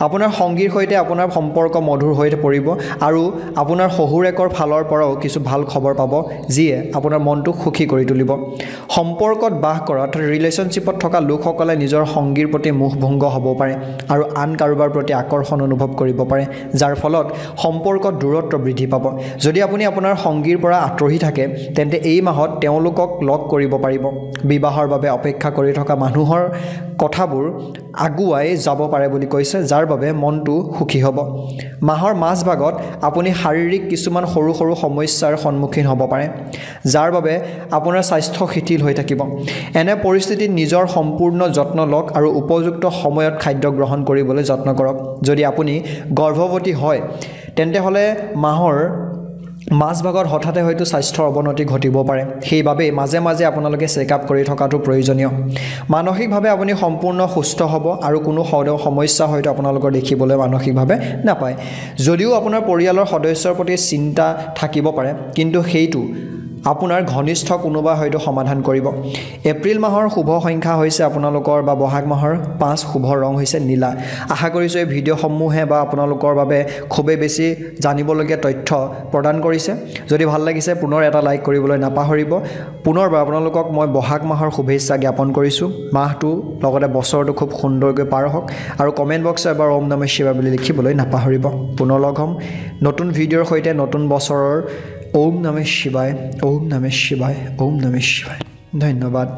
আপোনাৰ সংগীৰ সৈতে আপোনাৰ সম্পৰ্ক মধুৰ হৈ পৰিব আৰু আপোনাৰ শহুৰেকৰ ফালৰ পৰাও কিছু ভাল খবৰ পাব যিয়ে আপোনাৰ মনটো সুখী কৰি তুলিব সম্পৰ্কত বাস কৰা অৰ্থাৎ ৰিলেশ্যনশ্বিপত থকা লোকসকলে নিজৰ সংগীৰ প্ৰতি মোহভংগ হ'ব পাৰে আৰু আন কাৰোবাৰ প্ৰতি আকৰ্ষণ অনুভৱ কৰিব পাৰে যাৰ ফলত সম্পৰ্কত দূৰত্ব বৃদ্ধি পাব যদি আপুনি আপোনাৰ সংগীৰ পৰা আঁতৰি থাকে তেন্তে এই মাহত তেওঁলোকক লগ কৰিব পাৰিব বিবাহৰ বাবে অপেক্ষা কৰি থকা মানুহৰ কথাবোৰ আগুৱাই যাব পাৰে বুলি কৈছে যাৰ বাবে মনটো সুখী হ'ব মাহৰ মাজভাগত আপুনি শাৰীৰিক কিছুমান সৰু সমস্যাৰ সন্মুখীন হ'ব পাৰে যাৰ বাবে আপোনাৰ স্বাস্থ্য শিথিল হৈ থাকিব এনে পৰিস্থিতিত নিজৰ সম্পূৰ্ণ যত্ন লওক আৰু উপযুক্ত সময়ত খাদ্য গ্ৰহণ কৰিবলৈ যত্ন কৰক যদি আপুনি গৰ্ভৱতী হয় তেন্তে হ'লে মাহৰ মাজভাগত হঠাতে হয়তো স্বাস্থ্যৰ অৱনতি ঘটিব পাৰে সেইবাবে মাজে মাজে আপোনালোকে চেকআপ কৰি থকাটো প্ৰয়োজনীয় মানসিকভাৱে আপুনি সম্পূৰ্ণ সুস্থ হ'ব আৰু কোনো সমস্যা হয়তো আপোনালোকৰ দেখিবলৈ মানসিকভাৱে নাপায় যদিও আপোনাৰ পৰিয়ালৰ সদস্যৰ প্ৰতি চিন্তা থাকিব পাৰে কিন্তু সেইটো আপোনাৰ ঘনিষ্ঠ কোনোবা হয়তো সমাধান কৰিব এপ্ৰিল মাহৰ শুভ সংখ্যা হৈছে আপোনালোকৰ বা বহাগ মাহৰ 5 শুভ ৰং হৈছে নীলা আশা কৰিছোঁ এই ভিডিঅ'সমূহে বা আপোনালোকৰ বাবে খুবেই বেছি জানিবলগীয়া তথ্য প্ৰদান কৰিছে যদি ভাল লাগিছে পুনৰ এটা লাইক কৰিবলৈ নাপাহৰিব পুনৰবাৰ আপোনালোকক মই বহাগ মাহৰ শুভেচ্ছা জ্ঞাপন কৰিছোঁ মাহটো লগতে বছৰটো খুব সুন্দৰকৈ পাৰ হওক আৰু কমেণ্ট বক্সত এবাৰ ওম নমঃ শিৱায় বুলি লিখিবলৈ নাপাহৰিব পুনৰ লগ হ'ম নতুন ভিডিঅ'ৰ সৈতে নতুন বছৰৰ ওম নমঃ শিৱায় ওম নমঃ শিৱায় ওম নমঃ শিৱায় ধন্যবাদ